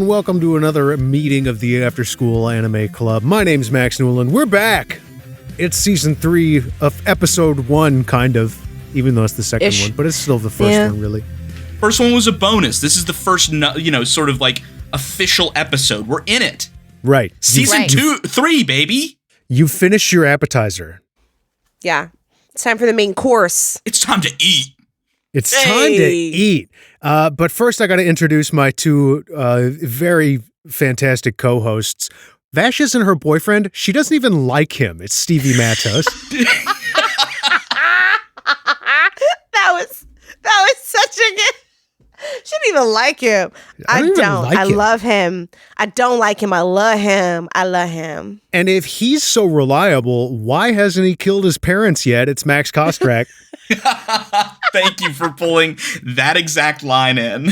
and welcome to another meeting of the Afterschool Anime Club. My name's Max Newland. We're back. It's season 3 of episode 1, kind of, even though it's the second one, but it's still the first one, really. First one was a bonus. This is the first, sort of like official episode. We're in it. Right. Season 3, baby. You finished your appetizer. Yeah. It's time for the main course. It's time to eat. It's time to eat. But first, I got to introduce my two very fantastic co-hosts. Vash isn't her boyfriend. She doesn't even like him. It's Stevie Matos. That was such a good... She didn't even like him. I don't. I love him. I don't like him. I love him. I love him. And if he's so reliable, why hasn't he killed his parents yet? It's Max Kostrak. Thank you for pulling that exact line in.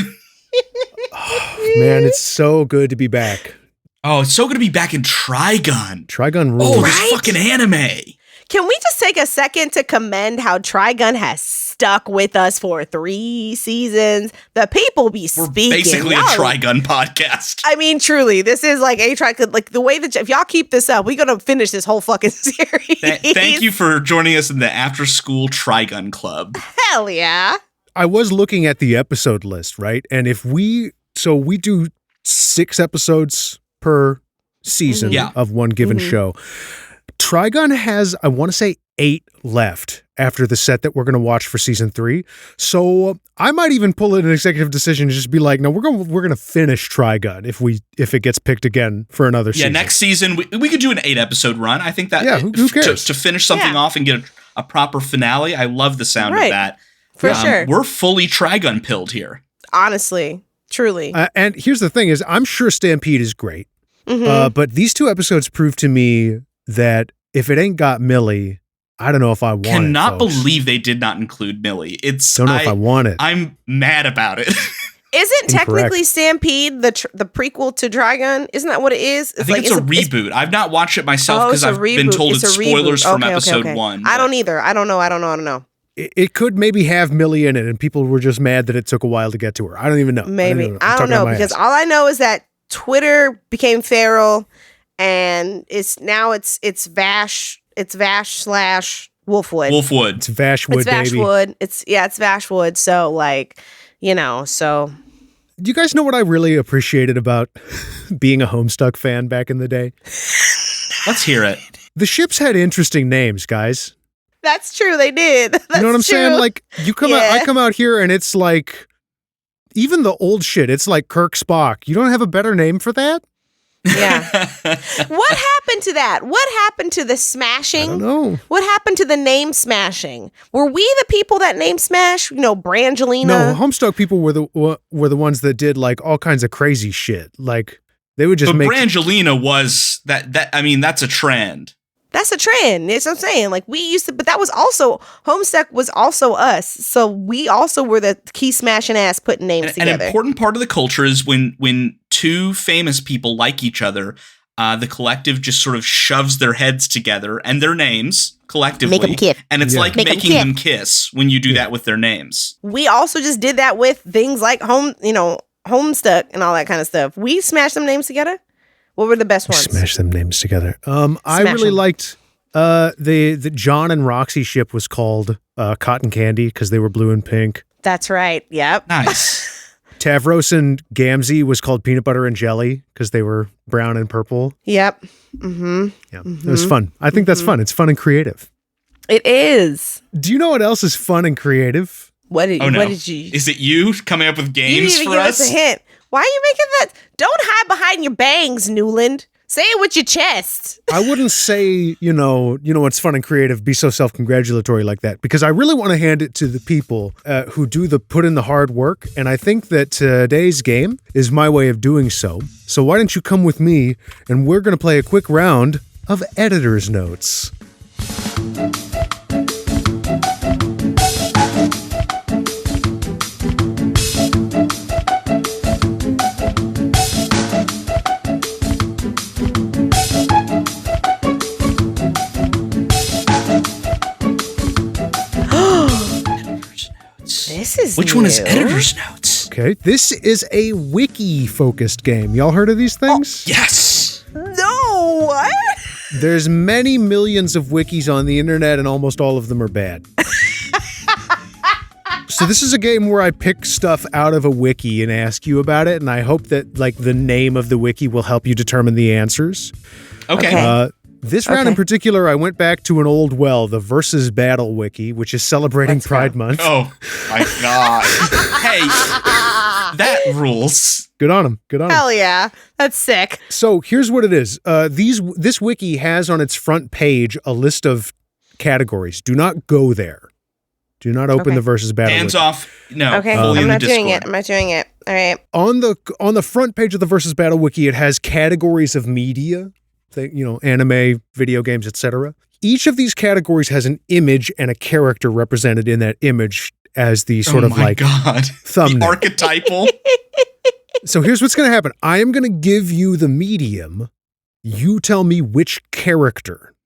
Oh, man, it's so good to be back. Oh, it's so good to be back in Trigun. Trigun rules. Oh, this fucking anime. Can we just take a second to commend how Trigun has stuck with us for 3 seasons? The people be speaking. We're basically a Trigun podcast. I mean, truly, this is like a Trigun. Like the way that if y'all keep this up, we're gonna finish this whole fucking series. Thank you for joining us in the After School Trigun Club. Hell yeah! I was looking at the episode list, right? And if we do 6 episodes per season of one given show. Trigun has, I want to say, 8 left after the set that we're going to watch for season 3. So I might even pull in an executive decision to just be like, no, we're going to finish Trigun if it gets picked again for another season. Yeah, next season we could do an 8-episode run. I think that who cares? To finish something off and get a proper finale. I love the sound of that. For sure. We're fully Trigun pilled here. Honestly, truly. And here's the thing is, I'm sure Stampede is great. But these 2 episodes prove to me that if it ain't got Millie, I don't know if I want it. Cannot believe they did not include Millie. Don't know if I want it. I'm mad about it. Isn't technically Stampede the prequel to Trigun? Isn't that what it is? I think it's a reboot. I've not watched it myself because I've been told it's spoilers from episode 1. I don't either. I don't know. It could maybe have Millie in it, and people were just mad that it took a while to get to her. I don't even know. Maybe. I don't know because all I know is that Twitter became feral. And it's Vash / Wolfwood. Wolfwood. It's Vashwood, baby. Vashwood. It's Vashwood. So so. Do you guys know what I really appreciated about being a Homestuck fan back in the day? Let's hear it. The ships had interesting names, guys. That's true. They did. That's you know what I'm true. saying? Like I come out here and it's like, even the old shit. It's like Kirk Spock. You don't have a better name for that? Yeah. What happened to that? What happened to the smashing? I don't know. What happened to the name smashing? Were we the people that name smash? Brangelina? No, Homestuck people were the ones that did like all kinds of crazy shit. Like they would just make. But Brangelina was that. I mean, that's a trend. That's a trend. That's what I'm saying. Like we used to, but that was also Homestuck was also us. So we also were the key smashing ass putting names together. An important part of the culture is when 2 famous people like each other, the collective just sort of shoves their heads togetger and their names collectively. Make them kiss. And it's like making them kiss when you do that with their names. We also just did that with things like Homestuck and all that kind of stuff. We smashed them names together. What were the best ones? Smash them names together. I really liked the John and Roxy ship was called Cotton Candy because they were blue and pink. That's right. Yep. Nice. Tavros and Gamzee was called Peanut Butter and Jelly because they were brown and purple. Yep. Yeah, it was fun. I think that's fun. It's fun and creative. It is. Do you know what else is fun and creative? What did you? Is it you coming up with games you for give us? us a hint. Why are you making that? Don't hide behind your bangs, Newland. Say it with your chest. I wouldn't say, what's fun and creative, be so self-congratulatory like that, because I really want to hand it to the people who put in the hard work, and I think that today's game is my way of doing so. So why don't you come with me, and we're going to play a quick round of editor's notes. This is Which new. one is editor's notes? Okay. This is a wiki-focused game. Y'all heard of these things? Yes. No, what? There's many millions of wikis on the internet, and almost all of them are bad. So this is a game where I pick stuff out of a wiki and ask you about it, and I hope that like the name of the wiki will help you determine the answers. Okay. This round in particular, I went back to an old well, the Versus Battle Wiki, which is celebrating Pride Month. Oh, my God. Hey, that rules. Good on him. Good on him. Hell yeah. That's sick. So here's what it is. This wiki has on its front page a list of categories. Do not go there. Do not open the Versus Battle Hands wiki. off. No. Okay. I'm not doing it. I'm not doing it. All right. On the front page of the Versus Battle Wiki, it has categories of media. Anime, video games, etc. Each of these categories has an image and a character represented in that image as the sort of like thumbnail. The archetypal. So here's what's going to happen. I am going to give you the medium. You tell me which character.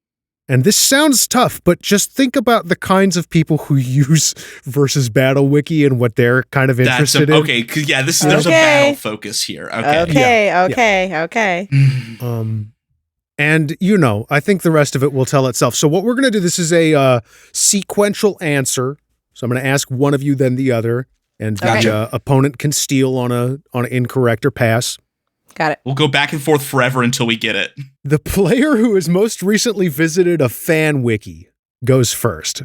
And this sounds tough, but just think about the kinds of people who use Versus Battle Wiki and what they're kind of interested in. Okay, yeah, there's a battle focus here. Okay. And, I think the rest of it will tell itself. So what we're going to do, this is a sequential answer. So I'm going to ask one of you, then the other. And the opponent can steal on an incorrect or pass. Got it. We'll go back and forth forever until we get it. The player who has most recently visited a fan wiki goes first.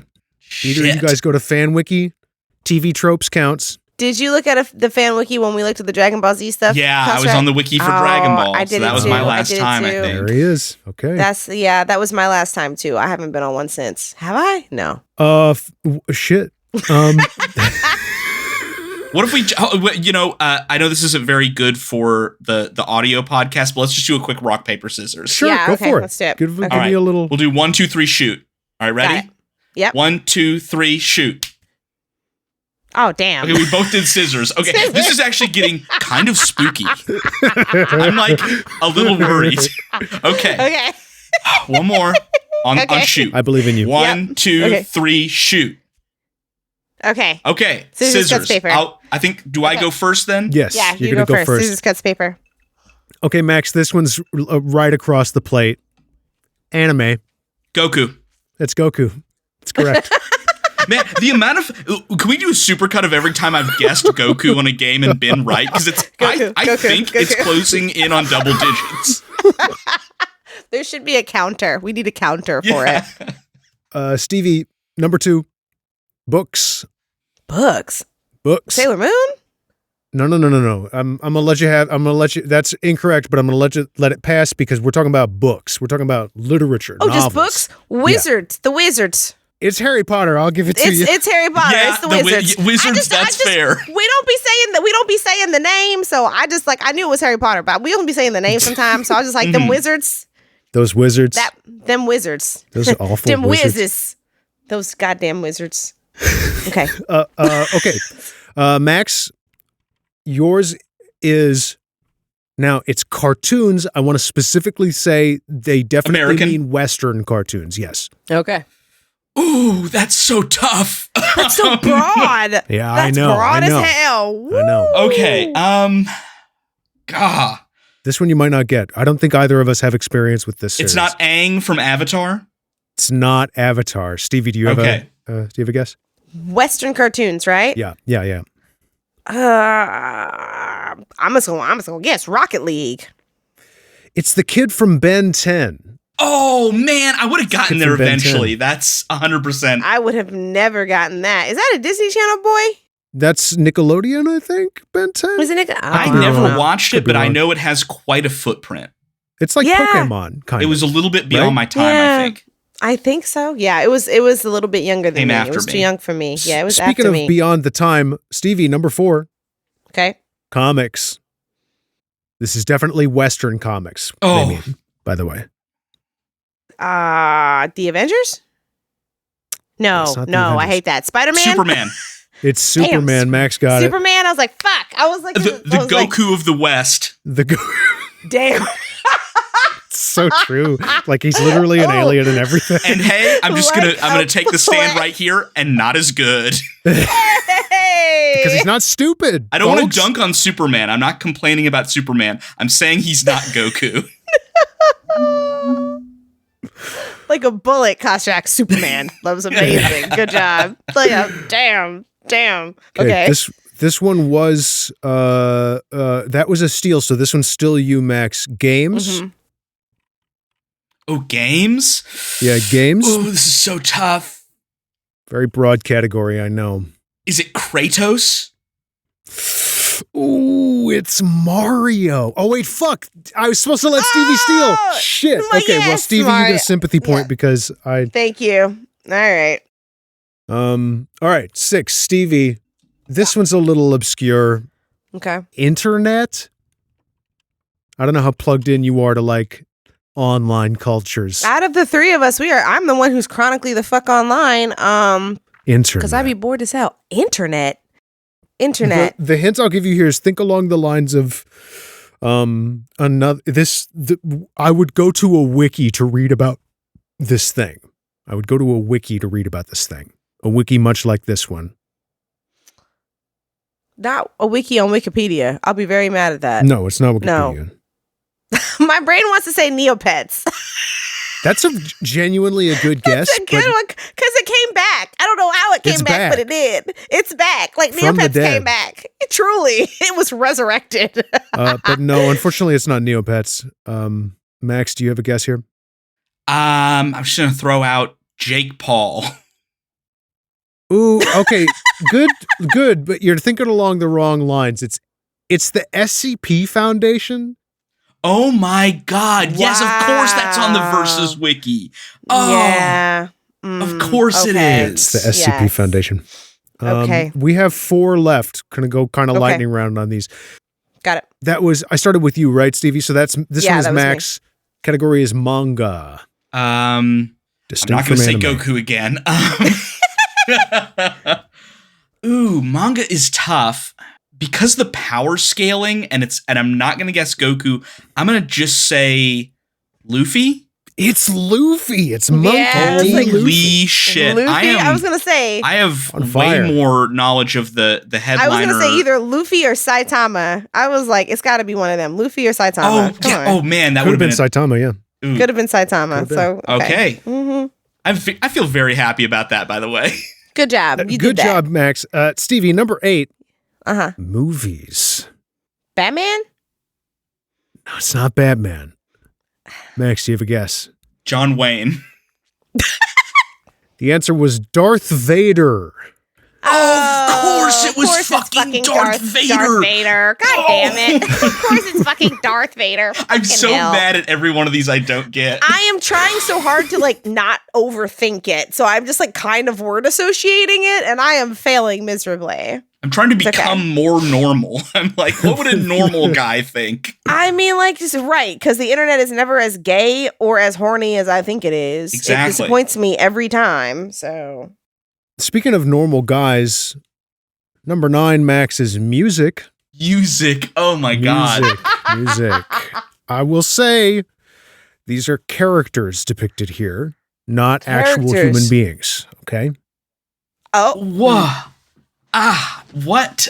Either of you guys go to fan wiki. TV tropes counts. Did you look at the fan wiki when we looked at the Dragon Ball Z stuff? Yeah, I was on the wiki for Dragon Ball. I did so that was my last time, I think. There he is. Okay. That was my last time too. I haven't been on one since. Have I? No. Shit. What if we, I know this isn't very good for the audio podcast, but let's just do a quick rock, paper, scissors. Sure, go for it. Let's do it. Give me a little. We'll do 1, 2, 3, shoot. All right, ready? Yep. 1, 2, 3, shoot. Oh, damn. Okay, we both did scissors. Okay, this is actually getting kind of spooky. I'm like a little worried. Okay. One more on shoot. I believe in you. 1, 2, 3, shoot. Okay. Scissors. Cuts, paper. I think, do I go first then? Yes. Yeah, you're going to go first. Scissors, cuts, paper. Okay, Max, this one's right across the plate. Anime. Goku. It's Goku. It's correct. Man, the amount of... Can we do a supercut of every time I've guessed Goku on a game and been right? Because it's I think it's closing in on double digits. There should be a counter. We need a counter for it. Stevie, number 2. Books. Books? Sailor Moon? No. I'm gonna let you. That's incorrect, but I'm gonna let it pass because we're talking about books. We're talking about literature. Oh, novels. just books? Wizards. Yeah. The Wizards. It's Harry Potter. I'll give it to you. It's Harry Potter. Yeah, it's the Wizards. Wizards. That's fair. We don't be saying the name, so I just I knew it was Harry Potter, but we don't be saying the name sometimes. So I was just like them wizards. Those wizards. Them wizards. Those are awful. Them wizards. whizzes. Those goddamn wizards. Okay. Okay. Max, yours is now. It's cartoons. I want to specifically say they definitely mean Western cartoons. Yes. Okay. Ooh, that's so tough. That's so broad. Yeah, that's I know. Broad as hell. Woo. I know. Okay. This one you might not get. I don't think either of us have experience with this series. It's not Aang from Avatar? It's not Avatar. Stevie, do you have a guess? Western cartoons, right? Yeah. I'm just gonna guess Rocket League. It's the kid from Ben 10. Oh man, I would have gotten there eventually. That's 100%. I would have never gotten that. Is that a Disney Channel boy? That's Nickelodeon, I think. Ben 10. Was it I never watched it, but I know it has quite a footprint. It's like Pokemon, kind of. It was a little bit beyond my time, I think. I think so. Yeah, it was a little bit younger than me. It was too young for me. Yeah, it was after me. Speaking of beyond the time, Stevie, number 4. Okay. Comics. This is definitely Western comics. Oh. They mean, by the way. The Avengers? No, I hate that. Spider-Man? Superman. It's Superman. Damn. Max got Superman, I was like, fuck. I was like... The Goku of the West. Damn. So true. Like he's literally an alien and everything. And hey, I'm gonna take the stand right here and not as good. Hey, Hey! Because he's not stupid. I don't want folks. to dunk on Superman. I'm not complaining about Superman. I'm saying he's not Goku. Like a bullet, Koshak Superman. That was amazing. Good job. Like damn. Okay. This one was that was a steal, so this one's still you, Max. Games. Mm-hmm. Oh, games? Yeah, games. Oh, this is so tough. Very broad category, I know. Is it Kratos? Ooh, it's Mario. Oh wait, fuck! I was supposed to let Stevie steal. Shit. Well, Okay, well, yes, Stevie, you get a sympathy point because I. Thank you. All right. All right, 6. Stevie, this one's a little obscure. Okay. Internet. I don't know how plugged in you are to like online cultures. Out of the three of us, I'm the one who's chronically the fuck online. Internet. Because I'd be bored as hell. Internet. The hint I'll give you here is think along the lines of I would go to a wiki to read about this thing. I would go to a wiki to read about this thing. A wiki much like this one. Not a wiki on Wikipedia. I'll be very mad at that. No, it's not Wikipedia. No. My brain wants to say Neopets. That's genuinely a good guess. It's a good one because it came back. I don't know how it came back, but it did. It's back. Like Neopets came back. Truly, it was resurrected. But no, unfortunately, it's not Neopets. Max, do you have a guess here? I'm just gonna throw out Jake Paul. Ooh, okay, good, but you're thinking along the wrong lines. It's the SCP Foundation. Oh my God! Wow. Yes, of course that's on the Versus wiki. Oh, yeah, of course it is. It's the SCP Foundation. Okay, we have 4 left. Gonna go kind of lightning round on these. Got it. I started with you, right, Stevie? So this one is Max. Me. Category is manga. I'm not gonna say Goku again. Ooh, manga is tough. Because the power scaling and I'm not gonna guess Goku, I'm gonna just say Luffy. It's Luffy. It's Monkey Holy Luffy. shit! Luffy, I was gonna say I have way more knowledge of the headliner. I was gonna say either Luffy or Saitama. I was like, it's got to be one of them, Luffy or Saitama. Oh man, that would have been Saitama. Yeah, could have been Saitama. So okay. Mm-hmm. I feel very happy about that. By the way, good job. Good job, Max. Stevie, number 8. Movies. Batman? No, it's not Batman. Max, do you have a guess? John Wayne. The answer was Darth Vader. Of course it was fucking Darth Vader. Darth Vader. God damn it. Of course it's fucking Darth Vader. I'm so mad at every one of these I don't get. I am trying so hard to like not overthink it. So I'm just like kind of word associating it and I am failing miserably. I'm trying to become more normal. I'm like, what would a normal guy think? I mean, like, just right, because the internet is never as gay or as horny as I think it is. Exactly. It disappoints me every time, so. Speaking of normal guys, number 9, Max, is music. Music. Oh, my God. Music. I will say, these are characters depicted here, not actual human beings, okay? Oh. Whoa. What?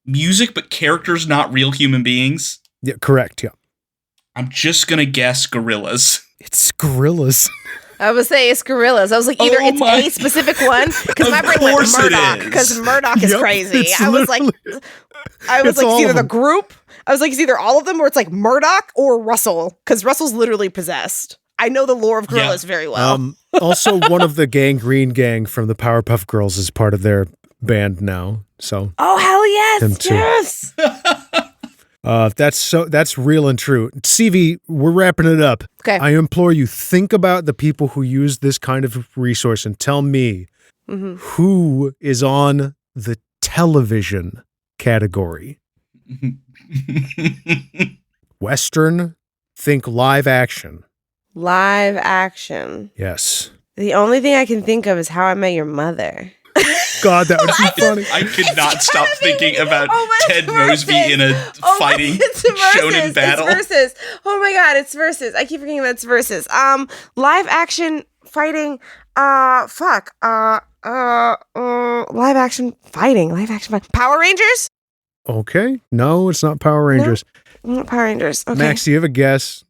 Music, but characters not real human beings? Yeah, correct, yeah. I'm just gonna guess gorillas. It's gorillas. I would say it's gorillas. I was like, either it's a specific one, because my brain went Murdoch, because Murdoch is crazy. I was like, it's either the group, I was like, it's either all of them, or it's like Murdoch or Russell, because Russell's literally possessed. I know the lore of gorillas very well. Also, one of the Gangrene Gang from the Powerpuff Girls is part of their band now. So, oh hell yes, that's real and true. CV, we're wrapping it up. Okay, I implore you, think about the people who use this kind of resource and tell me who is on the television category. Western, think live action. Live action. Yes. The only thing I can think of is How I Met Your Mother. God, that would be funny. I could not stop thinking about Ted Mosby in a fighting shonen battle. It's Versus. Oh my God, it's Versus. I keep forgetting that it's Versus. Live action fighting. Live action fighting. Power Rangers? Okay. No, it's not Power Rangers. No, not Power Rangers. Okay. Max, do you have a guess?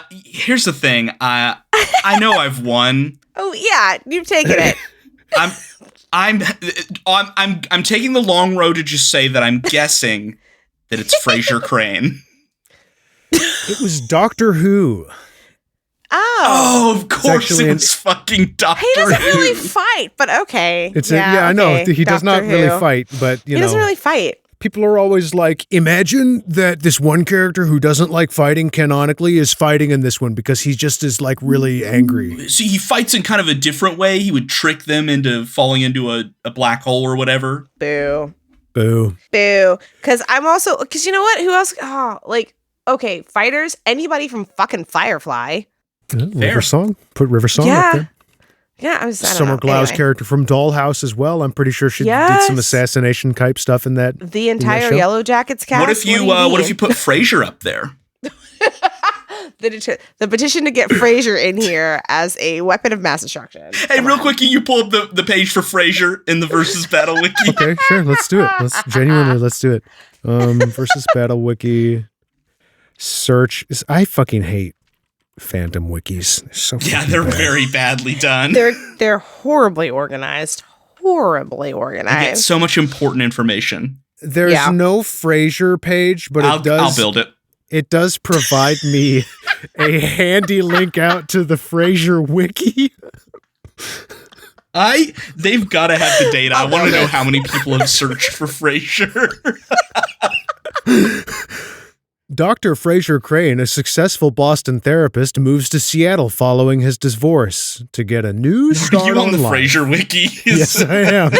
Here's the thing. I know I've won. Oh yeah, you've taken it. I'm taking the long road to just say that I'm guessing that it's Frasier Crane. It was Doctor Who. Oh, of course it was fucking Doctor Who. He doesn't really fight, but okay. I know. He does not really fight, but he doesn't really fight. People are always like, imagine that this one character who doesn't like fighting canonically is fighting in this one because he just is like really angry. See, he fights in kind of a different way. He would trick them into falling into a black hole or whatever. Boo. Because you know what? Who else? Okay, fighters. Anybody from fucking Firefly. River Song. Put River Song up there. Yeah, Summer Glau's character from Dollhouse as well. I'm pretty sure she did some assassination type stuff in that. The entire Yellow Jackets cast. What if you put Frasier up there? The petition to get Frasier in here as a weapon of mass destruction. Hey, real quick, can you pull up the page for Frasier in the Versus Battle Wiki? Okay, sure, let's do it. Let's do it. Versus Battle Wiki. Search. I fucking hate Phantom wikis. They're very badly done. They're horribly organized. I get so much important information. There's no Frasier page, but I'll build it. It does provide me a handy link out to the Frasier wiki. They've got to have the data. I want to know how many people have searched for Frasier. Dr. Frasier Crane, a successful Boston therapist, moves to Seattle following his divorce to get a new start on life. Are you on the Frasier wiki? Yes, I am.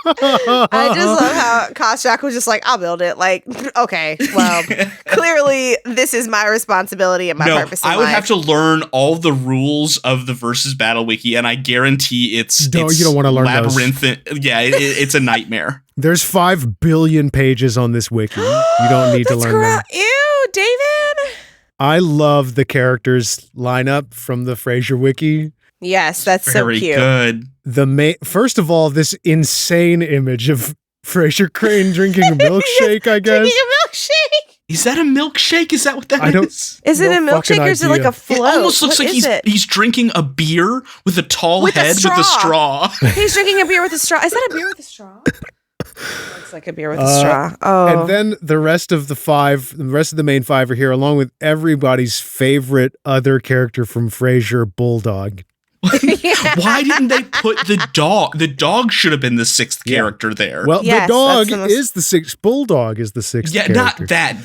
I just love how Koschak was just like, I'll build it. Like, okay, well, clearly this is my responsibility and my purpose in life. I would have to learn all the rules of the Versus Battle Wiki, and I guarantee you don't want to learn labyrinthine. Yeah, it's a nightmare. There's 5 billion pages on this wiki. You don't need to learn them. Ew, David. I love the characters lineup from the Frasier wiki. Yes, that's very so cute. Good. First of all, this insane image of Frasier Crane drinking a milkshake, I guess. Drinking a milkshake. Is that a milkshake? Is that what that is? Is it a milkshake or is it like a float? It almost looks like he's drinking a beer with a tall head with a straw. He's drinking a beer with a straw. Is that a beer with a straw? Looks like a beer with a straw. Oh. And then the rest of the main 5 are here, along with everybody's favorite other character from Frasier, Bulldog. Why didn't they put the dog? The dog should have been the 6th character there. Well, the dog is the 6th. Bulldog is the 6th character. Not that.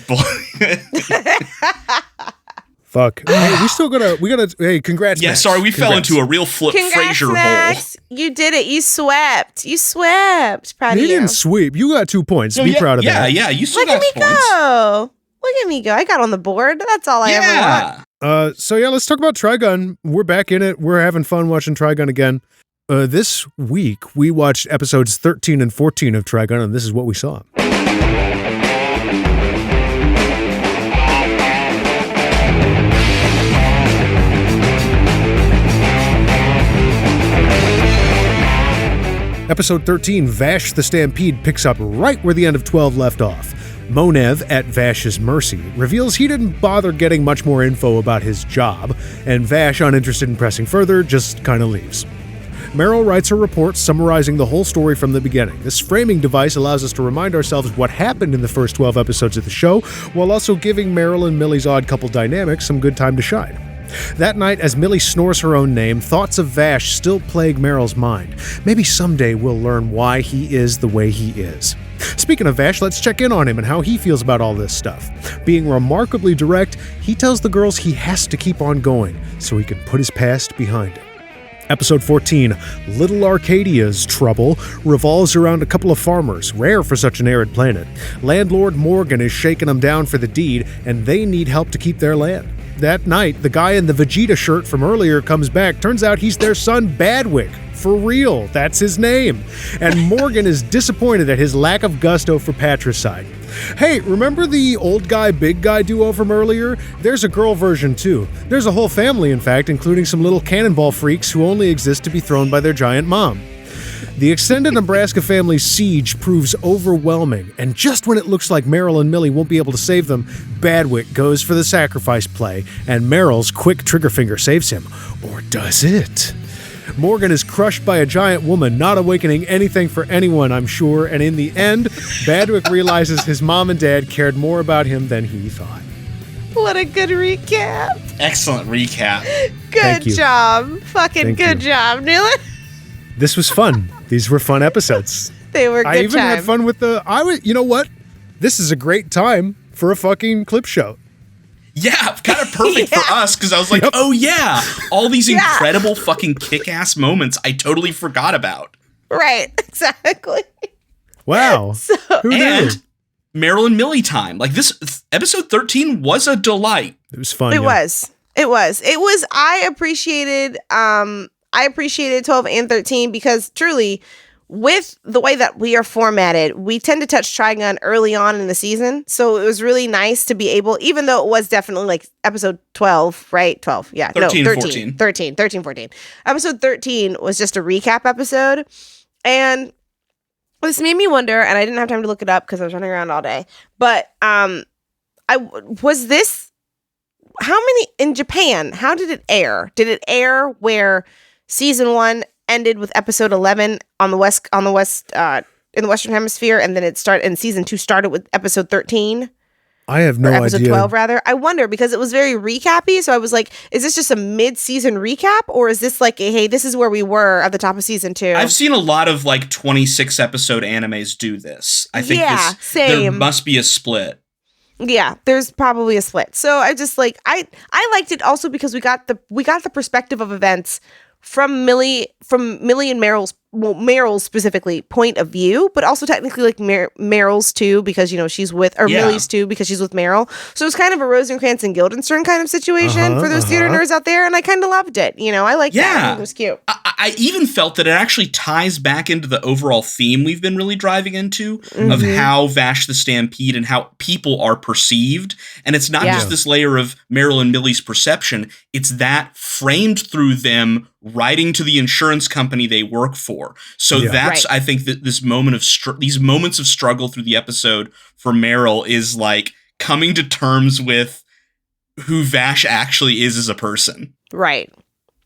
Fuck. Hey, we gotta, hey, congrats, Yeah, Max. sorry, we fell into a real Frasier Max. hole. You did it. You swept. Proud of you. You didn't sweep. You got 2 points. Be proud of that. Yeah, you still got points. Look at me go. I got on the board. That's all I ever want. Let's talk about Trigun. We're back in it. We're having fun watching Trigun again. This week, we watched episodes 13 and 14 of Trigun, and this is what we saw. Episode 13, Vash the Stampede, picks up right where the end of 12 left off. Monev, at Vash's mercy, reveals he didn't bother getting much more info about his job, and Vash, uninterested in pressing further, just kind of leaves. Meryl writes a report summarizing the whole story from the beginning. This framing device allows us to remind ourselves what happened in the first 12 episodes of the show, while also giving Meryl and Millie's odd couple dynamic some good time to shine. That night, as Millie snores her own name, thoughts of Vash still plague Meryl's mind. Maybe someday we'll learn why he is the way he is. Speaking of Vash, let's check in on him and how he feels about all this stuff. Being remarkably direct, he tells the girls he has to keep on going so he can put his past behind him. Episode 14, Little Arcadia's trouble, revolves around a couple of farmers, rare for such an arid planet. Landlord Morgan is shaking them down for the deed, and they need help to keep their land. that night, the guy in the Vegeta shirt from earlier comes back. Turns out he's their son, Badwick. For real, that's his name. And Morgan is disappointed at his lack of gusto for patricide. Hey, remember the old guy, big guy duo from earlier? There's a girl version too. There's a whole family, in fact, including some little cannonball freaks who only exist to be thrown by their giant mom. The extended Nebraska family's siege proves overwhelming, and just when it looks like Meryl and Millie won't be able to save them, Badwick goes for the sacrifice play, and Meryl's quick trigger finger saves him. Or does it? Morgan is crushed by a giant woman, not awakening anything for anyone, I'm sure, and in the end, Badwick realizes his mom and dad cared more about him than he thought. What a good recap. Excellent recap. Good job. Fucking good job, Newland. This was fun. These were fun episodes. They were good I even had fun with you know what? This is a great time for a fucking clip show. Yeah, kind of perfect for us, because I was like, oh yeah, all these incredible fucking kick-ass moments I totally forgot about. Right, exactly. Wow. Who knew? And Meryl and Millie time. Like, this episode 13 was a delight. It was fun. It was. I appreciated 12 and 13 because truly, with the way that we are formatted, we tend to touch Trigun early on in the season. So it was really nice to be able, even though it was definitely like episode 12, right? 12. Yeah. 13, no, 13. 13, 14. Episode 13 was just a recap episode. And this made me wonder, and I didn't have time to look it up because I was running around all day. But how many in Japan? How did it air? Did it air where season 1 ended with episode 11 in the Western Hemisphere, and then and season 2 started with episode 13? I have no idea. Episode 12, rather. I wonder, because it was very recappy. So I was like, is this just a mid-season recap, or is this like hey, this is where we were at the top of season 2? I've seen a lot of like 26 episode animes do this. I think same. There must be a split. Yeah, there's probably a split. So I just like I liked it also because we got the perspective of events from Millie and Meryl's specifically point of view, but also technically like Meryl's too, because she's with, or Millie's too, because she's with Meryl. So it's kind of a Rosencrantz and Guildenstern kind of situation for those theater nerds out there, and I kind of loved it. I like that. I think it was cute. I even felt that it actually ties back into the overall theme we've been really driving into of how Vash the Stampede and how people are perceived. And it's not just this layer of Meryl and Millie's perception, it's that framed through them writing to the insurance company they work for. So that's, I think, that this moment of these moments of struggle through the episode for Meryl is like coming to terms with who Vash actually is as a person. Right.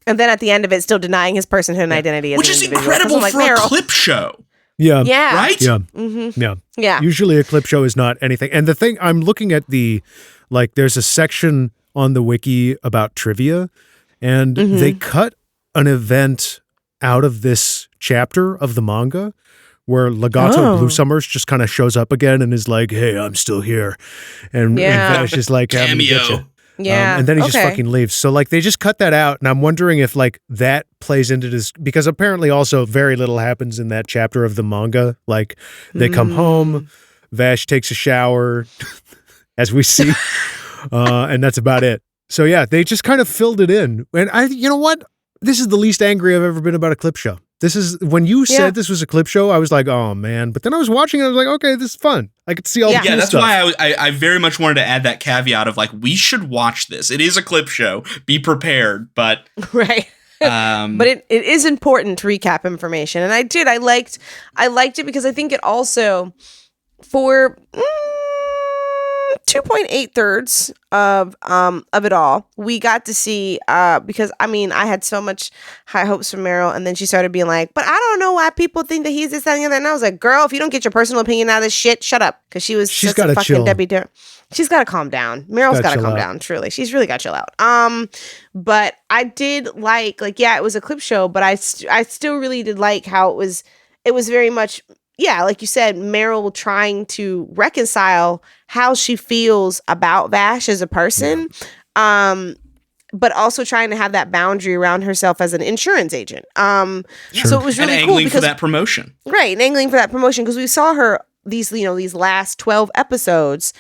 And then at the end of it, still denying his personhood and identity as which is incredible for a clip show. Yeah. Yeah. Right? Yeah. Mm-hmm. Yeah. Yeah. Usually a clip show is not anything. And the thing, I'm looking at there's a section on the wiki about trivia, and they cut an event out of this chapter of the manga where Legato Blue Summers just kind of shows up again and is like, hey, I'm still here. And Vash is like, cameo. Yeah. And then he just fucking leaves. So like they just cut that out. And I'm wondering if like that plays into this, because apparently also very little happens in that chapter of the manga. Like they come home, Vash takes a shower, as we see, and that's about it. So yeah, they just kind of filled it in. And you know what? This is the least angry I've ever been about a clip show. This is, when you said this was a clip show, I was like, oh man. But then I was watching it, I was like, okay, this is fun. I could see all the cool that's stuff. why I very much wanted to add that caveat of like, we should watch this. It is a clip show. Be prepared, but right. But it is important to recap information, and I liked it because I think it also, for 2.8 thirds of it all, we got to see, because I had so much high hopes for Meryl, and then she started being like, but I don't know why people think that he's this, that, and the other. And I was like, girl, if you don't get your personal opinion out of this shit, shut up. Because she's got to fucking Debbie Downer. She's got to calm down. Meryl's got to calm down. Truly, she's really got to chill out. But I did like it was a clip show, but I still really did like how it was very much, like you said, Meryl trying to reconcile how she feels about Vash as a person, but also trying to have that boundary around herself as an insurance agent. So it was really and cool angling for that promotion. Right, and angling for that promotion, because we saw her these last 12 episodes,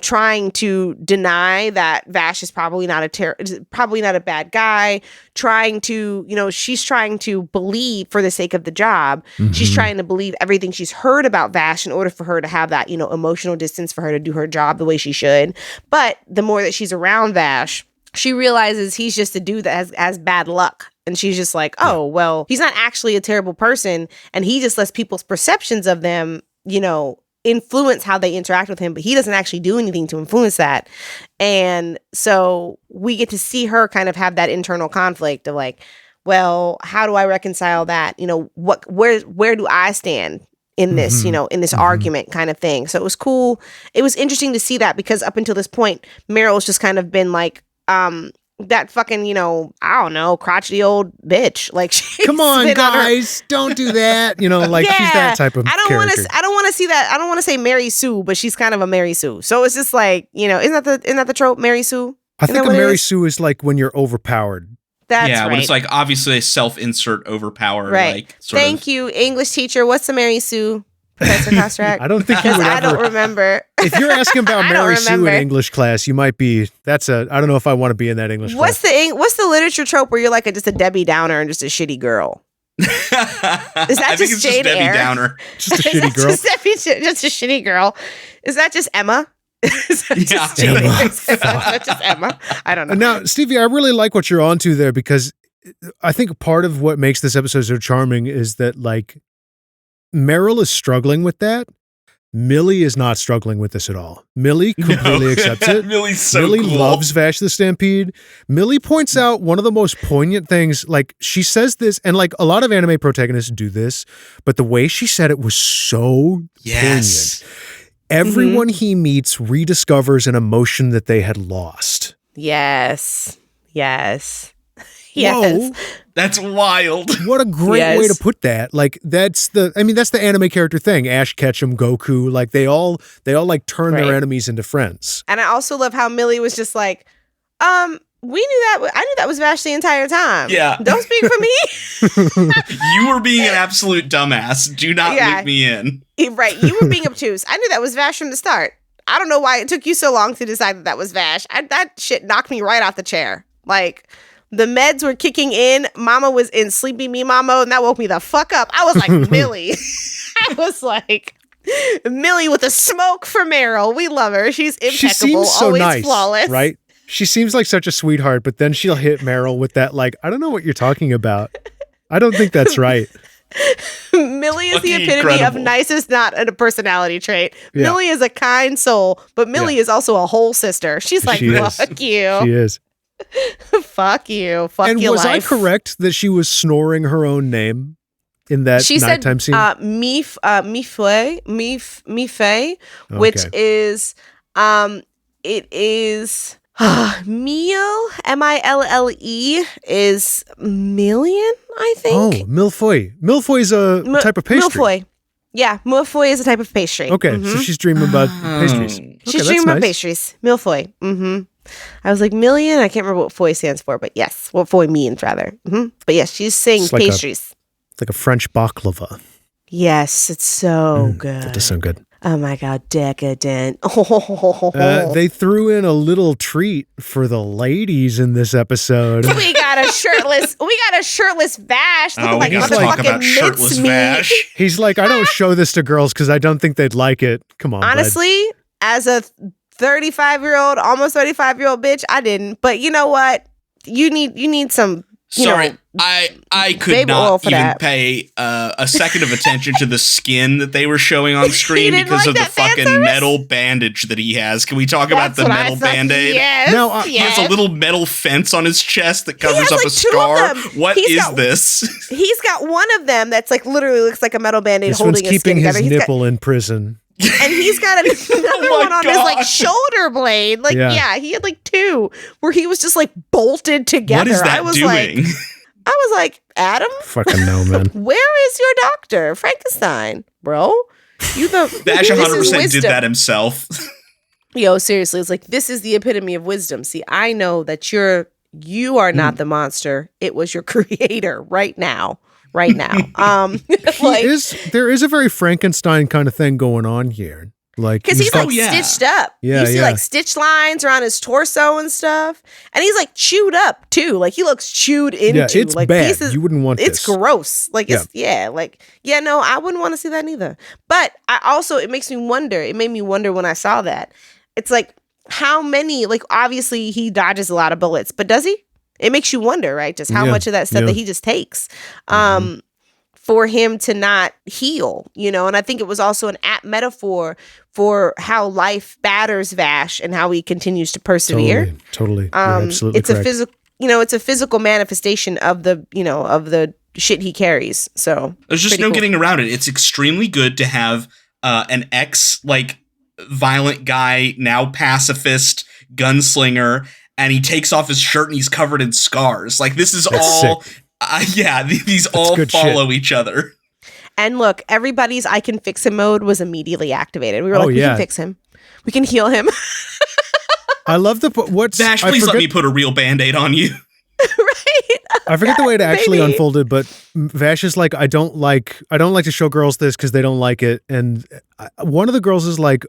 trying to deny that Vash is probably not a bad guy, trying to, she's trying to believe for the sake of the job. Mm-hmm. She's trying to believe everything she's heard about Vash in order for her to have that, emotional distance for her to do her job the way she should. But the more that she's around Vash, she realizes he's just a dude that has bad luck. And she's just like, oh, well, he's not actually a terrible person. And he just lets people's perceptions of them, influence how they interact with him. But he doesn't actually do anything to influence that. And so we get to see her kind of have that internal conflict of like, well, how do I reconcile that? Where do I stand in this, in this argument kind of thing? So it was cool. It was interesting to see that because up until this point, Meryl's just kind of been like, that fucking, I don't know, crotchety old bitch. Like, come on, guys, don't do that. She's that type of character. I don't want to see that. I don't want to say Mary Sue, but she's kind of a Mary Sue. So it's just like, isn't that the trope, Mary Sue? I think a Mary Sue is like when you're overpowered. That's right. When it's like obviously a self-insert overpower. Right. Like, Thank you, English teacher. What's a Mary Sue? Professor Kostrak? I don't think you would ever. I don't remember. If you're asking about Mary Sue in English class, you might be. I don't know if I want to be in that English class. What's the literature trope where you're like just a Debbie Downer and just a shitty girl? Is that I think it's Jane just Debbie Eyre? Downer. Just a shitty girl. Just a shitty girl. Is that just Emma? Is that just Jane Eyre? Is that just Emma? I don't know. Now, Stevie, I really like what you're onto there because I think part of what makes this episode so charming is that like Meryl is struggling with that. Millie is not struggling with this at all. Millie completely accepts it. Millie's so Millie cool. loves Vash the Stampede. Millie points out one of the most poignant things. Like she says this, and like a lot of anime protagonists do this, but the way she said it was so poignant. Everyone he meets rediscovers an emotion that they had lost. Yes. Whoa. That's wild. What a great way to put that. Like that's the anime character thing. Ash Ketchum, Goku, like they all like turn their enemies into friends. And I also love how Millie was just like, I knew that was Vash the entire time. Yeah. Don't speak for me. You were being an absolute dumbass. Do not loop me in. Right. You were being obtuse. I knew that was Vash from the start. I don't know why it took you so long to decide that was Vash. That shit knocked me right off the chair. Like, the meds were kicking in. Mama was in Sleepy Me Mama, and that woke me the fuck up. I was like, Millie. I was like, Millie with a smoke for Meryl. We love her. She's impeccable. She seems so always nice, flawless. right? She seems like such a sweetheart, but then she'll hit Meryl with that, like, I don't know what you're talking about. I don't think that's right. Millie is the epitome of nice is not a personality trait. Yeah. Millie is a kind soul, but Millie is also a whole sister. She's like, fuck you. She is. Fuck you. Fuck and your was life. I correct that she was snoring her own name in that nighttime scene? Mi Fei, which is it is Mille, M-I-L-L-E is million, I think. Oh, Milfoy. Milfoy is a type of pastry. Milfoy. Yeah, Milfoy is a type of pastry. Okay, so she's dreaming about pastries. She's dreaming about pastries. Milfoy. I was like, million? I can't remember what foy stands for, but yes. What foy means, rather. But yes, she's saying pastries. It's like a French baklava. Yes, it's so good. That does sound good. Oh my God, decadent. They threw in a little treat for the ladies in this episode. We got a shirtless Vash looking like motherfucking shirtless Vash. He's like, I don't show this to girls because I don't think they'd like it. Come on, honestly, bud. As a 35-year-old, almost 35-year-old bitch, I didn't. But you know what? You need some. Sorry, I could not even pay a second of attention to the skin that they were showing on screen because of the fucking metal bandage that he has. Can we talk about the metal Band-Aid? Yes. Now, he has a little metal fence on his chest that covers up a scar. What is this? He's got one of them that's like literally looks like a metal Band-Aid holding his skin together. Keeping his nipple in prison. And he's got another one on his like shoulder blade. Like, he had like two where he was just like bolted together. What is that doing? I was like, Adam? Fucking no, man. Where is your doctor? Frankenstein, bro. You the Vash 100% did that himself. Yo, seriously, it's like, this is the epitome of wisdom. See, I know that you are not the monster. It was your creator right now. right now. There is a very Frankenstein kind of thing going on here. Like, because he's like stitched up. Yeah, you see like stitch lines around his torso and stuff, and he's like chewed up too. Like he looks chewed into. Yeah, it's like bad. You wouldn't want this. It's gross. Like no, I wouldn't want to see that neither. But it makes me wonder. It made me wonder when I saw that. It's like how many? Like obviously he dodges a lot of bullets, but does he? It makes you wonder, right? Just how much of that stuff that he just takes. For him to not heal, and I think it was also an apt metaphor for how life batters Vash and how he continues to persevere. Totally. You're absolutely it's correct. It's a physical manifestation of the shit he carries. So there's just no getting around it. It's extremely good to have an violent guy, now pacifist gunslinger, and he takes off his shirt and he's covered in scars. Like this is That's all. Sick. These all follow each other. And look, everybody's I can fix him mode was immediately activated. We were we can fix him. We can heal him. I love Vash, please let me put a real Band-Aid on you. Right. I forget the way it actually unfolded, but Vash is like, I don't like to show girls this because they don't like it. And one of the girls is like,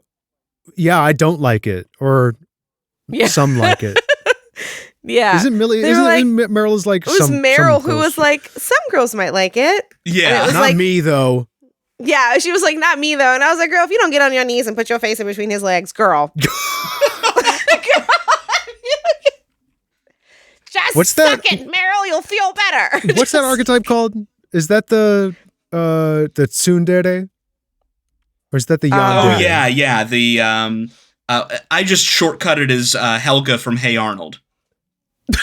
yeah, I don't like it. Or some like it. Yeah. Isn't Millie? Meryl is like? It was Meryl who was like, some girls might like it. Yeah, it was not me though. Yeah, she was like, not me though, and I was like, girl, if you don't get on your knees and put your face in between his legs, girl. Just suck it, Meryl. You'll feel better. What's that archetype called? Is that the tsundere? Or is that the yandere? Oh yeah. The I just shortcutted as Helga from Hey Arnold.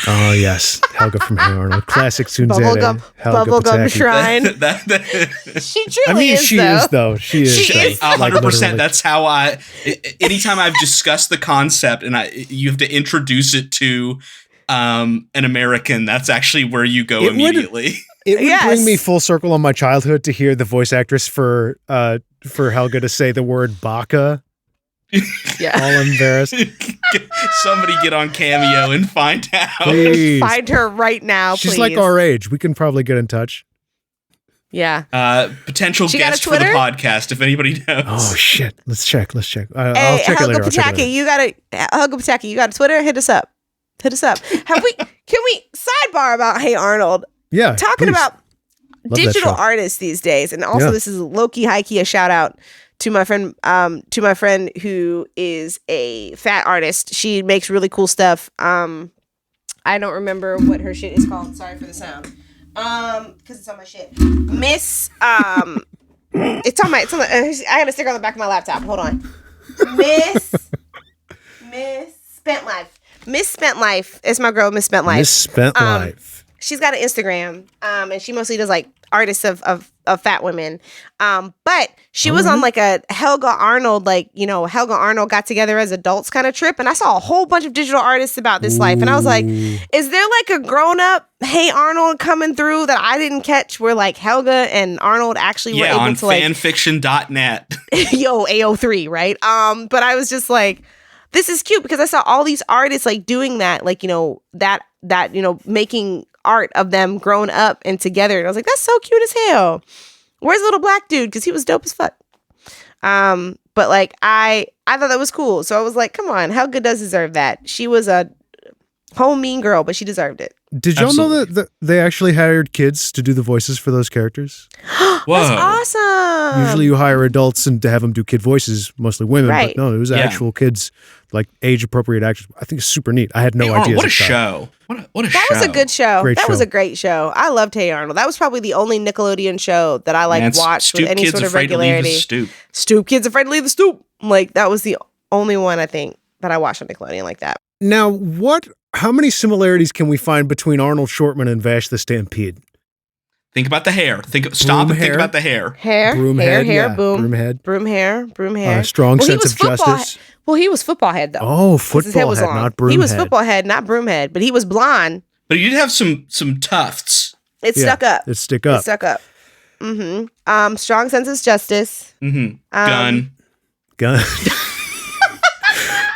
Oh yes, Helga from Hey Arnold, classic tsundere. Bubblegum shrine. She truly is. She is though. She is 100%. That's how anytime I've discussed the concept and you have to introduce it to an American, that's actually where you go immediately. It would bring me full circle on my childhood to hear the voice actress for Helga to say the word baka. Yeah. All embarrassed. Somebody get on Cameo and find out. Please. Find her right now, She's please. like our age. We can probably get in touch. Yeah. Potential guest for the podcast, if anybody knows. Oh, shit. Let's check. I'll check Helga it later. Pataki, Helga Pataki, you got a Twitter? Hit us up. Can we sidebar about Hey Arnold? Yeah. Talking please. about Love digital artists these days. And also this is low-key, high-key, a shout out to my friend who is a fat artist. She makes really cool stuff. I don't remember what her shit is called. Sorry for the sound. Because it's on my shit. Miss it's on I got a sticker on the back of my laptop. Hold on. Miss Spent Life. Miss Spent Life. It's my girl, Miss Spent Life. Miss Spent Life. She's got an Instagram. And she mostly does like artists of fat women. But she was on like a Helga Arnold, Helga Arnold got together as adults kind of trip. And I saw a whole bunch of digital artists about this life. And I was like, is there like a grown up Hey Arnold coming through that I didn't catch where like Helga and Arnold actually were able on to like fanfiction.net. Yo, AO3, right? But I was just like, this is cute because I saw all these artists like doing that, like, making art of them grown up and together. And I was like, that's so cute as hell. Where's the little black dude? Because he was dope as fuck. But like, I thought that was cool. So I was like, come on, Helga does deserve that. She was a whole mean girl, but she deserved it. Did y'all know that they actually hired kids to do the voices for those characters? That's awesome. Usually you hire adults and to have them do kid voices, mostly women. Right. But no, it was actual kids, like age-appropriate actors. I think it's super neat. I had no idea. What a show. What a show. That was a good show. That was a great show. I loved Hey Arnold. That was probably the only Nickelodeon show that I watched with any sort of regularity. Stoop Kids Afraid to Leave the Stoop. Like, that was the only one, I think, that I watched on Nickelodeon like that. Now, how many similarities can we find between Arnold Shortman and Vash the Stampede? Think about the hair. Think about the hair. Broom head, boom. Broom head. Broom hair. Strong sense of justice. Well, he was football head, though. Oh, football head, not broom head. He was football head, not broom head, but he was blonde. But he did have some tufts. It stuck up. It stuck up. Mm-hmm. Strong sense of justice. Mm-hmm. Gun.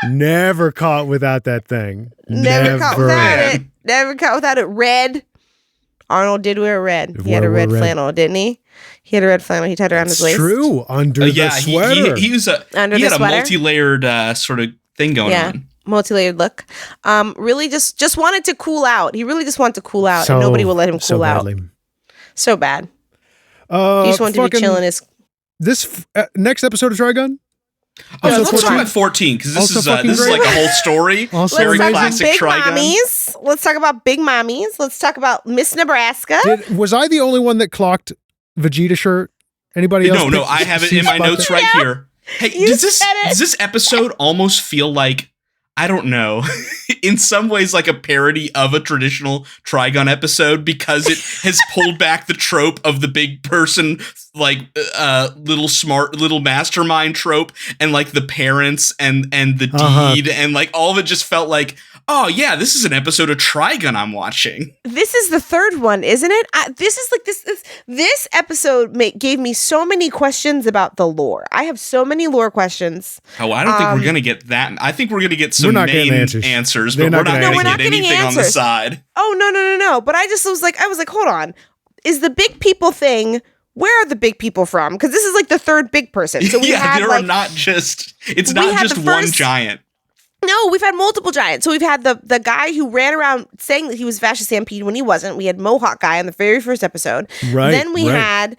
Never caught without that thing. Never caught without it. Never caught without it. Red. Arnold did wear red. He had a red flannel, didn't he? He had a red flannel. He tied around his waist. True. Under the sweater. He had a multi-layered sort of thing going on. Multi-layered look. Really just wanted to cool out. He really just wanted to cool out, and nobody will let him cool out. So bad. He just wanted to be chilling. This next episode of Trigun? Let's talk about 14, because this is like a whole story. Very classic Trigun. Let's talk about big mommies. Let's talk about Miss Nebraska. Was I the only one that clocked Vegeta shirt? Anybody else? No, I have it in my notes right here. Hey, does this episode almost feel like, I don't know, in some ways like a parody of a traditional Trigun episode, because it has pulled back the trope of the big person, like little mastermind trope, and like the parents and the deed, and like all of it just felt like, oh yeah, this is an episode of Trigun I'm watching. This is the third one, isn't it? This episode gave me so many questions about the lore. I have so many lore questions. Oh, I don't think we're gonna get that. I think we're gonna get some main answers, but we're not gonna get anything on the side. Oh no! But I was like, hold on. Is the big people thing? Where are the big people from? Because this is like the third big person. So we had there are not just. It's not just one giant. No, we've had multiple giants. So we've had the guy who ran around saying that he was Vash the Stampede when he wasn't. We had Mohawk guy on the very first episode. Right. Then we had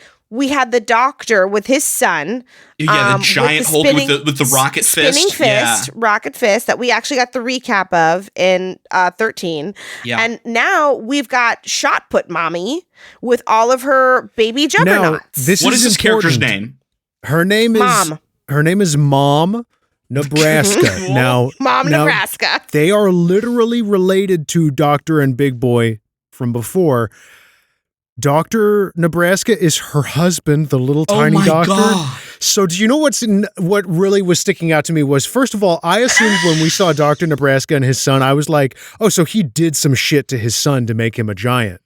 the doctor with his son. Yeah, the giant Hulk with the rocket fist. Spinning fist, rocket fist that we actually got the recap of in 13. Yeah. And now we've got Shot Put Mommy with all of her baby juggernauts. What is this character's name? Her name is Mom Nebraska. Nebraska. They are literally related to Doctor and Big Boy from before. Dr. Nebraska is her husband, the little tiny doctor. God. So do you know what really was sticking out to me was, first of all, I assumed when we saw Dr. Nebraska and his son, I was like, oh, so he did some shit to his son to make him a giant.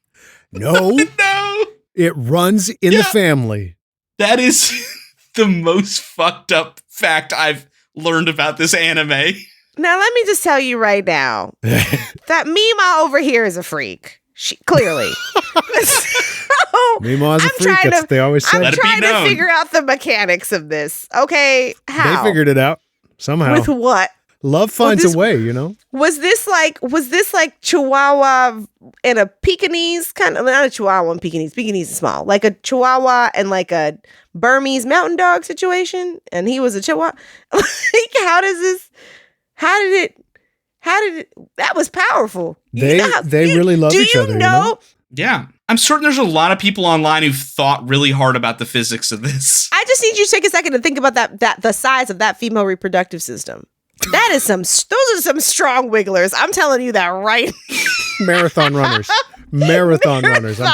No. No. It runs in the family. That is the most fucked up fact I've learned about this anime. Now, let me just tell you right now that Mima over here is a freak. Clearly. Mima's a freak. They always say. I'm trying to figure out the mechanics of this. Okay, how? They figured it out somehow. With what? Love finds a way, you know? Was this like Chihuahua and a Pekingese kind of, not a Chihuahua and Pekingese. Pekingese is small. Like a Chihuahua and like a Burmese mountain dog situation, and he was a Chihuahua. Like, how did it, that was powerful. They really love each other. Do you know? Yeah. I'm certain there's a lot of people online who've thought really hard about the physics of this. I just need you to take a second to think about that the size of that female reproductive system. Those are some strong wigglers. I'm telling you that right. Marathon runners. I'm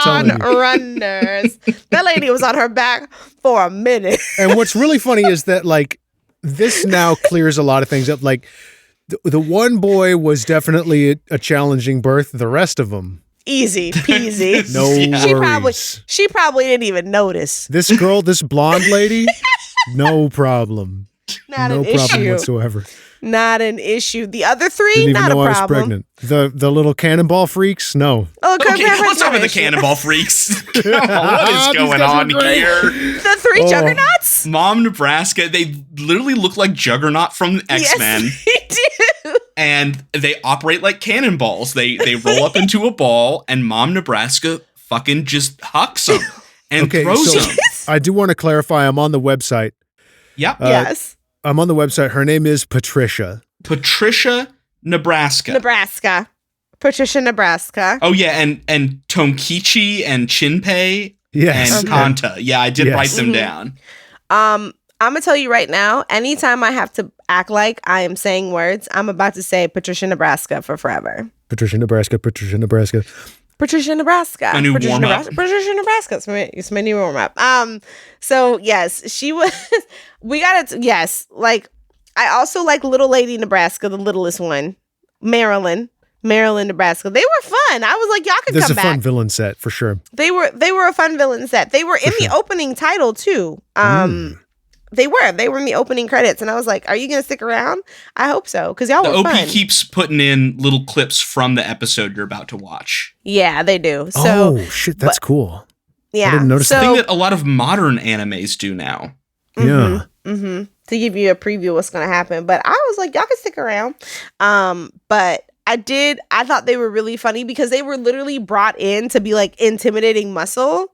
telling you. Runners. That lady was on her back for a minute. And what's really funny is that, like, this now clears a lot of things up. Like, the one boy was definitely a challenging birth. The rest of them, easy peasy. No worries. She probably didn't even notice. This girl, this blonde lady, no problem. No problem whatsoever. Not an issue. The other three, didn't even not know a I was problem. pregnant. The little cannonball freaks, no. Oh, okay, let's talk about the cannonball freaks. Come on, what is going on here? The three juggernauts? Mom Nebraska, they literally look like Juggernaut from X-Men. Yes, they do. And they operate like cannonballs. They roll up into a ball, and Mom Nebraska fucking just hucks them and throws them. I do want to clarify, I'm on the website. Yep. Yes. I'm on the website. Her name is Patricia. Patricia Nebraska. Patricia Nebraska. Oh, yeah, and Tomkichi and Chinpei and Kanta. Yeah, I did write them down. I'm going to tell you right now, anytime I have to act like I am saying words, I'm about to say Patricia Nebraska for forever. Patricia Nebraska. My new warm-up. Patricia Nebraska. It's my new warm-up. So, yes, she was... We got it. Yes. Like, I also like Little Lady Nebraska, the littlest one. Maryland, Nebraska. They were fun. I was like, y'all can come back. This is a fun villain set, for sure. They were a fun villain set. They were in the opening title, too. They were in the opening credits, and I was like, "Are you gonna stick around?" I hope so, because y'all were fun. The OP keeps putting in little clips from the episode you're about to watch. Yeah, they do. So, shit, that's cool. Yeah, I didn't notice the thing that a lot of modern animes do now. Yeah. To give you a preview of what's gonna happen, but I was like, y'all can stick around. But I thought they were really funny because they were literally brought in to be like intimidating muscle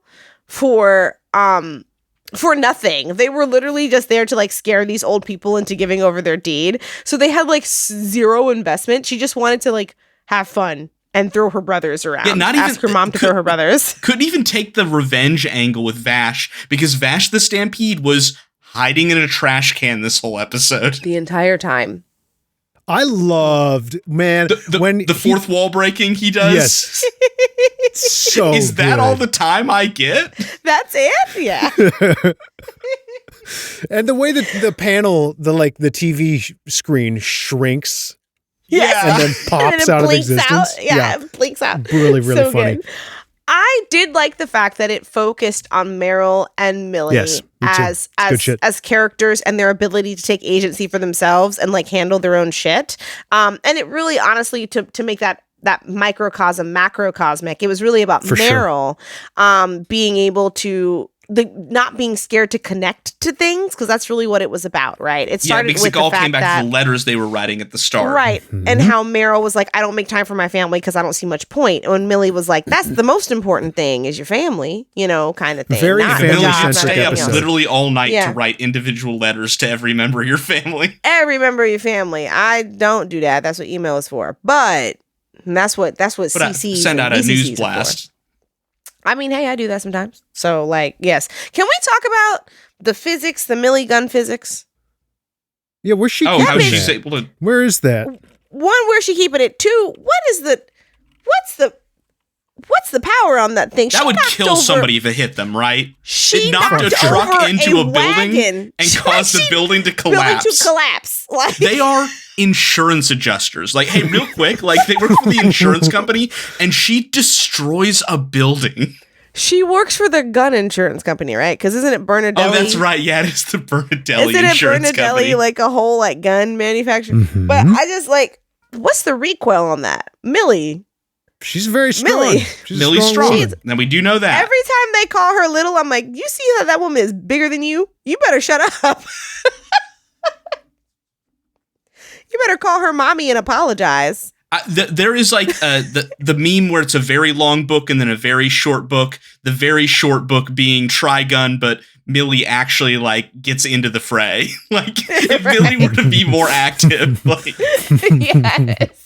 for nothing. They were literally just there to like scare these old people into giving over their deed. So they had like zero investment. She just wanted to like have fun and throw her brothers around. Yeah, ask her mom to throw her brothers. Couldn't even take the revenge angle with Vash because Vash the Stampede was hiding in a trash can this whole episode. The entire time. I loved, man, when the fourth wall breaking he does. Yes. So is that good. all the time I get? That's it? Yeah. And the way that the panel, the TV screen shrinks. Yeah. And then pops out of existence. It blinks out. Really, really so funny. Good. I did like the fact that it focused on Meryl and Millie as characters and their ability to take agency for themselves and like handle their own shit. And it really, honestly, to make that microcosm macrocosmic, it was really about Meryl being able to not being scared to connect to things, because that's really what it was about, right? It started because with it all came back to the letters they were writing at the start, right? And how Meryl was like, I don't make time for my family because I don't see much point. And Millie was like, that's the most important thing is your family, kind of thing. Very Millie should stay up literally all night to write individual letters to every member of your family. Every member of your family. I don't do that. That's what email is for. But that's what CC send out a news blast. I mean, hey, I do that sometimes. So, like, yes. Can we talk about the physics, the Millie gun physics? Yeah, where's she? Oh, how she's able to? Where is that? One, where's she keeping it? Two, what's the power on that thing? That would kill somebody if it hit them, right? She knocked a truck into a building and caused the building to collapse. Like, they are insurance adjusters. Like, hey, real quick, like they work for the insurance company, and she destroys a building. She works for the gun insurance company, right? Because isn't it Bernardelli? Oh, that's right. Yeah, it is the Bernardelli isn't insurance it Bernardelli, company. like a whole like gun manufacturer? But I just like, what's the recoil on that, Millie? She's very strong. Millie's strong. Now we do know that. Every time they call her little, I'm like, you see how that woman is bigger than you? You better shut up. You better call her mommy and apologize. There is like the meme where it's a very long book and then a very short book. The very short book being Trigun, but Millie actually like gets into the fray. Like if Millie were to be more active, like yes.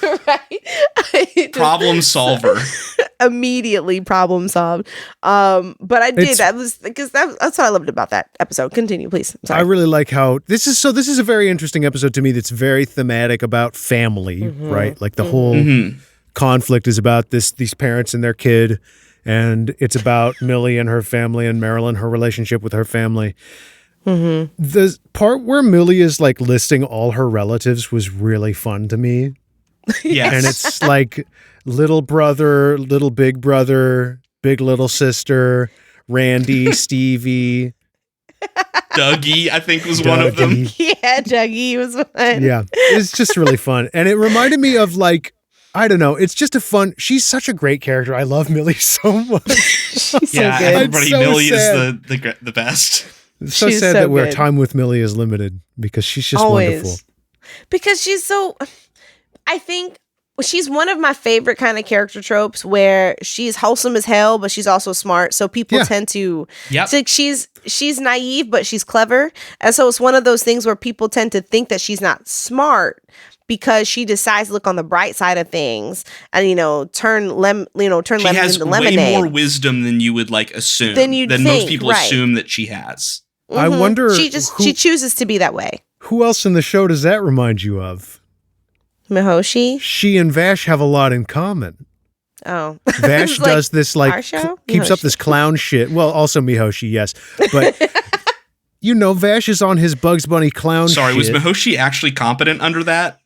Right. Problem solver. Immediately problem solved. But I did. That was because that's what I loved about that episode. Continue, please. I really like how this is a very interesting episode to me that's very thematic about family, right? Like the whole conflict is about these parents and their kid, and it's about Millie and her family and Marilyn, her relationship with her family. The part where Millie is like listing all her relatives was really fun to me. Yes. And it's like little brother, little big brother, big little sister, Randy, Stevie. Dougie, I think, was one of them. Yeah, Dougie was one. Yeah, it's just really fun. And it reminded me of like, I don't know, it's just she's such a great character. I love Millie so much. She's so good. Everybody, so Millie sad. Is the best. It's so sad that our time with Millie is limited because she's just wonderful. Because she's so... I think she's one of my favorite kind of character tropes where she's wholesome as hell, but she's also smart. So people tend to, she's naive, but she's clever. And so it's one of those things where people tend to think that she's not smart because she decides to look on the bright side of things and, turn lemons into lemonade. She has way more wisdom than you would like assume. Than most people assume that she has. I wonder. She chooses to be that way. Who else in the show does that remind you of? Mihoshi? She and Vash have a lot in common. Oh. Vash like does this like keeps up this clown shit. Well, also Mihoshi, yes. But Vash is on his Bugs Bunny clown shit. Was Mihoshi actually competent under that?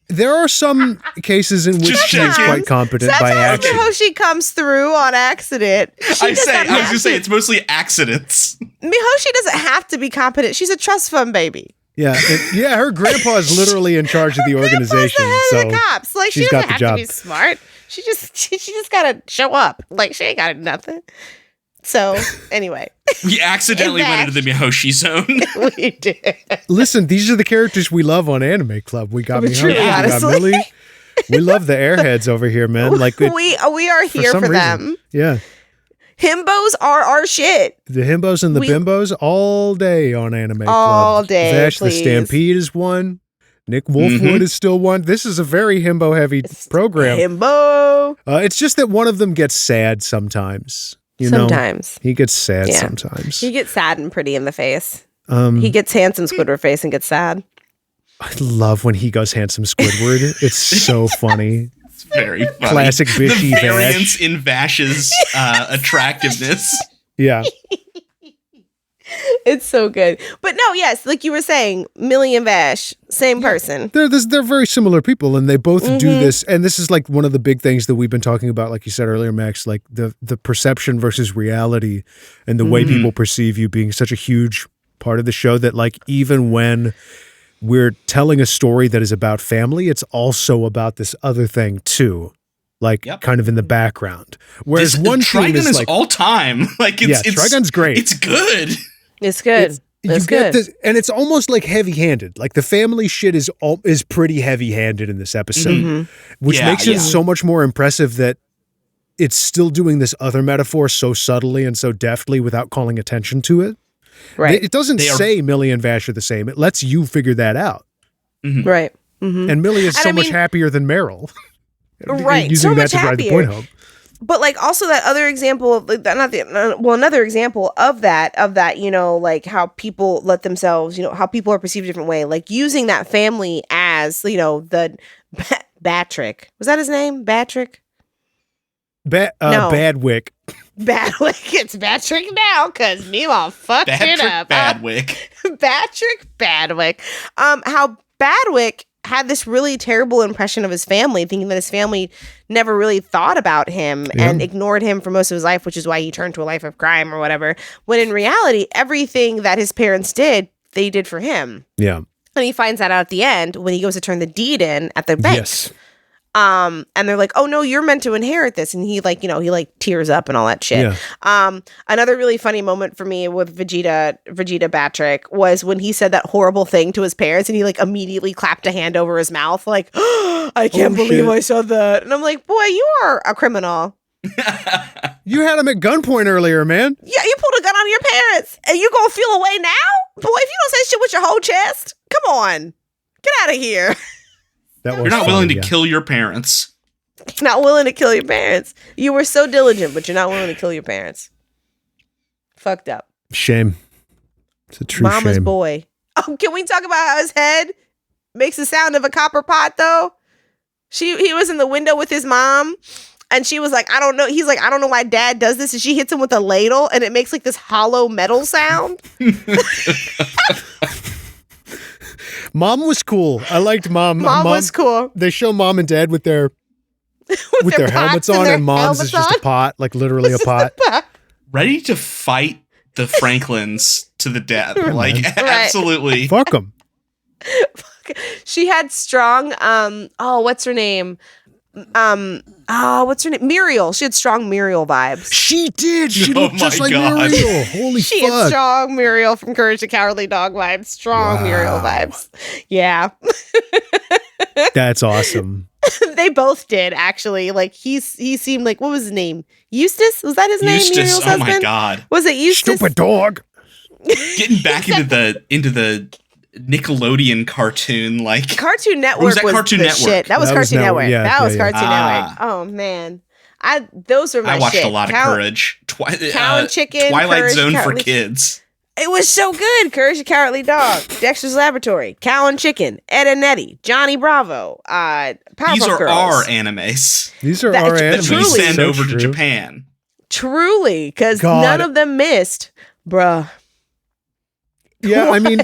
There are some cases in which she is quite competent by accident. Mihoshi comes through on accident. I was going to say, it's mostly accidents. Mihoshi doesn't have to be competent. She's a trust fund baby. Yeah, her grandpa is literally in charge of the organization. So the cops. Like, she doesn't have to be smart. She just gotta show up. Like, she ain't got nothing. So, anyway. We accidentally went into the Mihoshi zone. We did. Listen, these are the characters we love on Anime Club. We got Mihoshi, we got Millie. We love the airheads over here, man. Like we are here for them. Yeah. Himbos are our shit. The himbos and the bimbos all day on Anime Club. All day, Vash please. the Stampede is one. Nick Wolfwood is still one. This is a very himbo-heavy program. Himbo. It's just that one of them gets sad sometimes. Sometimes. He gets sad sometimes. He gets sad and pretty in the face. He gets handsome Squidward face and gets sad. I love when he goes handsome Squidward. It's so funny. It's very funny. Classic bitchy the variance Vash. in Vash's attractiveness. Yeah. It's so good. But no, yes, like you were saying, Millie and Vash, same person. They're very similar people, and they both do this. And this is like one of the big things that we've been talking about, like you said earlier, Max, like the perception versus reality and the way people perceive you being such a huge part of the show that, like, even when we're telling a story that is about family, it's also about this other thing too. Like, kind of in the background. Whereas Trigun is like, all time. Like, it's Trigun's great. It's good. It's good. It's good. This, and it's almost like heavy-handed. Like, the family shit is pretty heavy-handed in this episode, which makes it so much more impressive that it's still doing this other metaphor so subtly and so deftly without calling attention to it. Right. It doesn't say Millie and Vash are the same. It lets you figure that out. Right. And Millie is so much happier than Meryl. Right. Using so that much to drive the point home. But like also that other example of like another example of that, like how people let themselves, how people are perceived a different way, like using that family as, the Batrick. Was that his name? Batrick? No. Badwick. Badwick. It's Batrick now because Mima fucked it up. Badwick. Batrick Badwick. How Badwick had this really terrible impression of his family, thinking that his family never really thought about him and ignored him for most of his life, which is why he turned to a life of crime or whatever. When in reality, everything that his parents did, they did for him. Yeah. And he finds that out at the end when he goes to turn the deed in at the bank. Yes. And they're like, oh no, you're meant to inherit this. And he he tears up and all that shit. Yeah. Another really funny moment for me with Vegeta Batrick was when he said that horrible thing to his parents and he like immediately clapped a hand over his mouth. Like, oh, I can't believe I said that. And I'm like, boy, you are a criminal. You had him at gunpoint earlier, man. Yeah, you pulled a gun on your parents and you gonna feel away now? Boy, if you don't say shit with your whole chest, come on, get out of here. You're not willing to kill your parents. You're not willing to kill your parents. You were so diligent, but you're not willing to kill your parents. Fucked up. Shame. It's a true Mama's shame. boy. Oh, can we talk about how his head makes the sound of a copper pot, though? He was in the window with his mom, and she was like, I don't know. He's like, I don't know why dad does this. And she hits him with a ladle, and it makes like this hollow metal sound. Mom was cool. I liked Mom. Mom was cool. They show Mom and Dad with their helmets on, and Mom's is just a pot, like literally a pot. Ready to fight the Franklins to the death. Like, absolutely. Fuck them. She had strong, what's her name? What's her name? Muriel. She had strong Muriel vibes. She did. She looked just like Muriel. Holy fuck. She had strong Muriel from Courage the Cowardly Dog vibes. Strong Muriel vibes. Yeah. That's awesome. They both did, actually. Like, he seemed like, what was his name? Eustace? Was that his name? Eustace. Oh my God. Was it Eustace? Stupid dog. Getting back into the Nickelodeon cartoon, like Cartoon Network was Cartoon Network. Shit. That was Cartoon Network. Yeah, that was Cartoon Network. Oh man, those were my shit. I watched a lot of Courage. Cow and Chicken, Twilight Courage, Zone for kids. It was so good. Courage the Cowardly Dog, Dexter's Laboratory, Cow and Chicken, Ed and Eddie, Johnny Bravo, Powerpuff These are Girls. our animes. These are our animes. That we send over to Japan. Truly, because none of them missed, bruh. Yeah, I mean,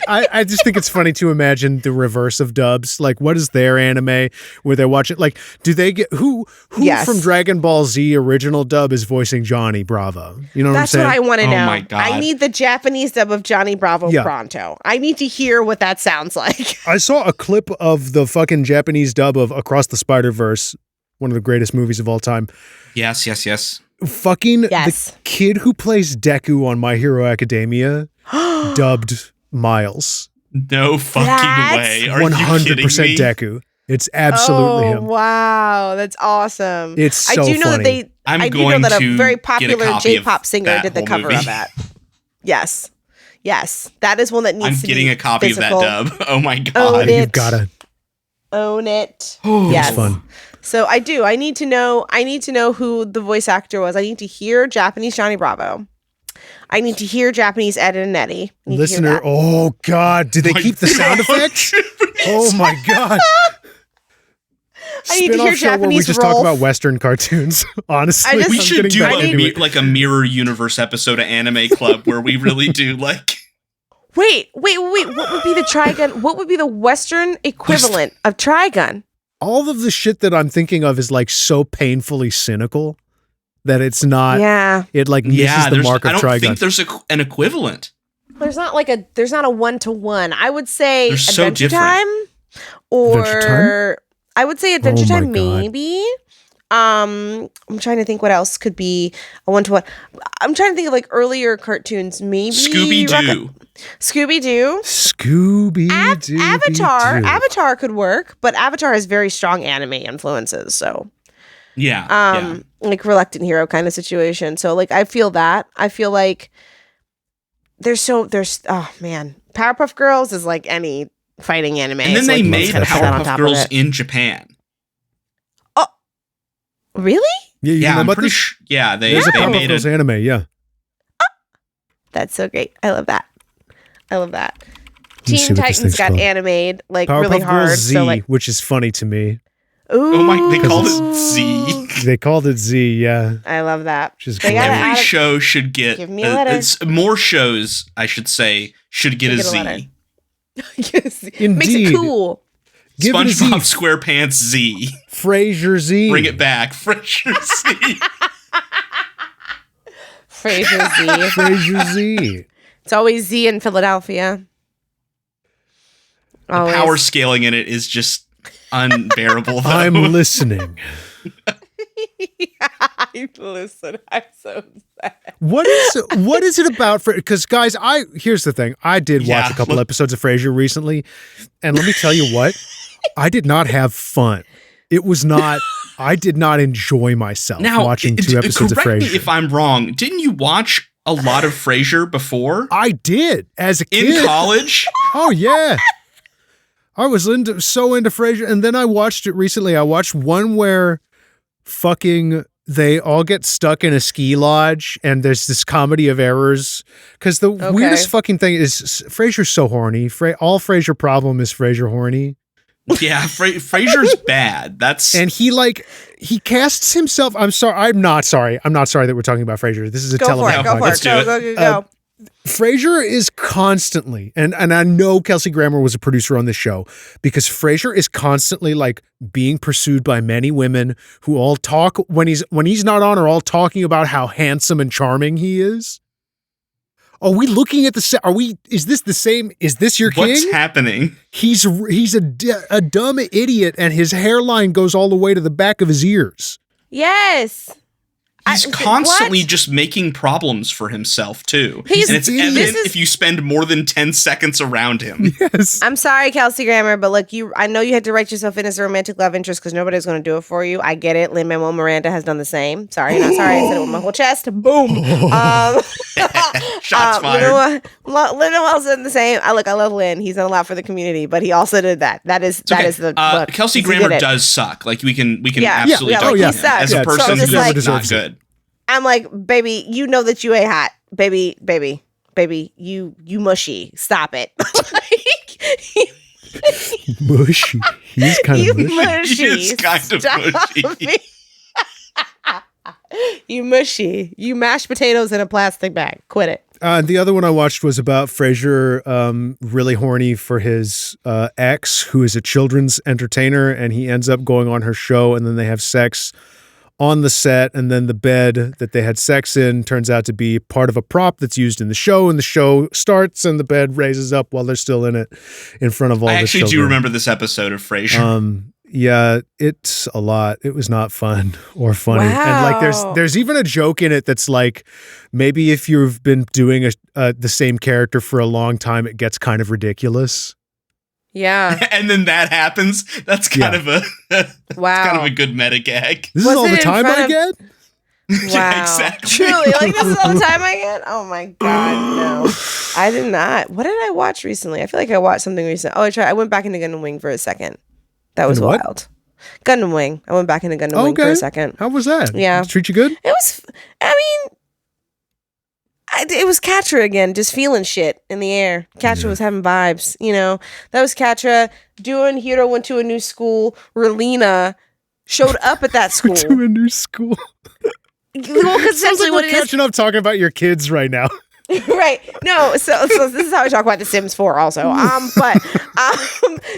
I just think it's funny to imagine the reverse of dubs. Like, what is their anime where they watch it? Like, do they get who from Dragon Ball Z original dub is voicing Johnny Bravo? You know what I'm saying? That's what I want to know. Oh my God. I need the Japanese dub of Johnny Bravo pronto. I need to hear what that sounds like. I saw a clip of the fucking Japanese dub of Across the Spider-Verse, one of the greatest movies of all time. Yes. Fucking the kid who plays Deku on My Hero Academia dubbed Miles. No fucking way. Are 100% you kidding me? Deku. It's absolutely him. Wow, that's awesome. It's so funny. I do know that I do know that a very popular J-pop singer did the cover movie. of that. Yes, that is one that needs to be. I'm getting a copy physical. of that dub. Oh my God, you've gotta own it. Yes, it's fun. So I do. I need to know who the voice actor was. I need to hear Japanese Johnny Bravo. I need to hear Japanese Ed and Eddie. Listener, oh God, did they keep the sound effects? Oh my God. I need to hear Japanese where we just talk about Western cartoons. Honestly, we should do like a mirror universe episode of Anime Club where we really do like. Wait. What would be the Trigun? What would be the Western equivalent of Trigun? All of the shit that I'm thinking of is like so painfully cynical that it's not. Yeah. It like misses the mark of Trigun. I don't think there's an equivalent. There's not a 1-to-1. I would say so Adventure Time, or Adventure Time? I would say Adventure Time maybe. I'm trying to think what else could be a 1-to-1. I'm trying to think of like earlier cartoons, maybe Scooby-Doo. Avatar could work, but Avatar has very strong anime influences, so like Reluctant Hero kind of situation. So like I feel like there's oh man, Powerpuff Girls is like any fighting anime. And then they made Powerpuff Girls in Japan. Oh, really? Yeah, I'm pretty sure. Yeah, they made Powerpuff anime. Yeah, that's so great. I love that. Teen Titans got animated like Powerpuff really hard, Girls Z, so like, which is funny to me. Ooh, oh my! They called it Z. They called it Z. Yeah, I love that. Every show should get give me a letter. More shows, I should say, should get a Z. Yes, makes it cool. SpongeBob SquarePants Z. Frasier Z. Bring it back, Frasier Z. Frasier Z. It's always Z in Philadelphia. The power scaling in it is just unbearable. Though. I'm listening. I'm so sad. What is it about? Because guys, here's the thing. I did watch a couple episodes of Frasier recently, and let me tell you what, I did not have fun. It was not. I did not enjoy myself watching 2 episodes of Frasier. Correct me if I'm wrong. Didn't you watch a lot of Frasier before? I did as a kid in college. Oh yeah. I was so into Frasier, and then I watched it recently. I watched one where fucking they all get stuck in a ski lodge, and there's this comedy of errors. Because the weirdest fucking thing is Frasier's so horny. All Frasier problem is Frasier horny. Yeah, Frasier's bad. And he casts himself. I'm not sorry that we're talking about Frasier. This is a television podcast. Go. Frasier is constantly, and I know Kelsey Grammer was a producer on this show, because Frasier is constantly like being pursued by many women who all talk when he's not on, are all talking about how handsome and charming he is. Are we looking at is this the same? Is this your king? What's happening? He's a dumb idiot, and his hairline goes all the way to the back of his ears. Yes. He's constantly just making problems for himself, too. And it's evident if you spend more than 10 seconds around him. Yes. I'm sorry, Kelsey Grammer, but look, I know you had to write yourself in as a romantic love interest because nobody's going to do it for you. I get it. Lin-Manuel Miranda has done the same. Sorry, not sorry. I said it with my whole chest. Boom. Shots fired. Lin-Manuel said the same. I love Lin. He's done a lot for the community, but he also did that. That is the look. Kelsey Grammer does suck. Like we can absolutely talk about him. As a person who's not good. I'm like, baby, you know that you ain't hot. Baby, you mushy. Stop it. Mushy. He's kind of mushy. He is kind of mushy. You mushy. You mash potatoes in a plastic bag. Quit it. The other one I watched was about Frasier really horny for his ex, who is a children's entertainer, and he ends up going on her show, and then they have sex on the set, and then the bed that they had sex in turns out to be part of a prop that's used in the show, and the show starts, and the bed raises up while they're still in it in front of all the children. I actually do remember this episode of Frasier. Yeah, it's a lot. It was not fun or funny. Wow. And like there's even a joke in it that's like, maybe if you've been doing the same character for a long time, it gets kind of ridiculous. Yeah. And then that happens. That's kind of a kind of a good meta gag. This is all the time I get? Wow. Yeah, exactly. Truly, like this is all the time I get? Oh my God, no. I did not. What did I watch recently? I feel like I watched something recent. Oh, I went back into Gundam Wing for a second. That was wild. Gundam Wing. I went back into Gundam Wing for a second. How was that? Yeah. Did it treat you good? It was, it was Katra again, just feeling shit in the air. Katra was having vibes, you know. That was Katra. Duo and Hiro went to a new school. Relina showed up at that school. To a new school. Well, because essentially what it is. Catching up talking about your kids right now. Right. No, so this is how we talk about The Sims 4 also.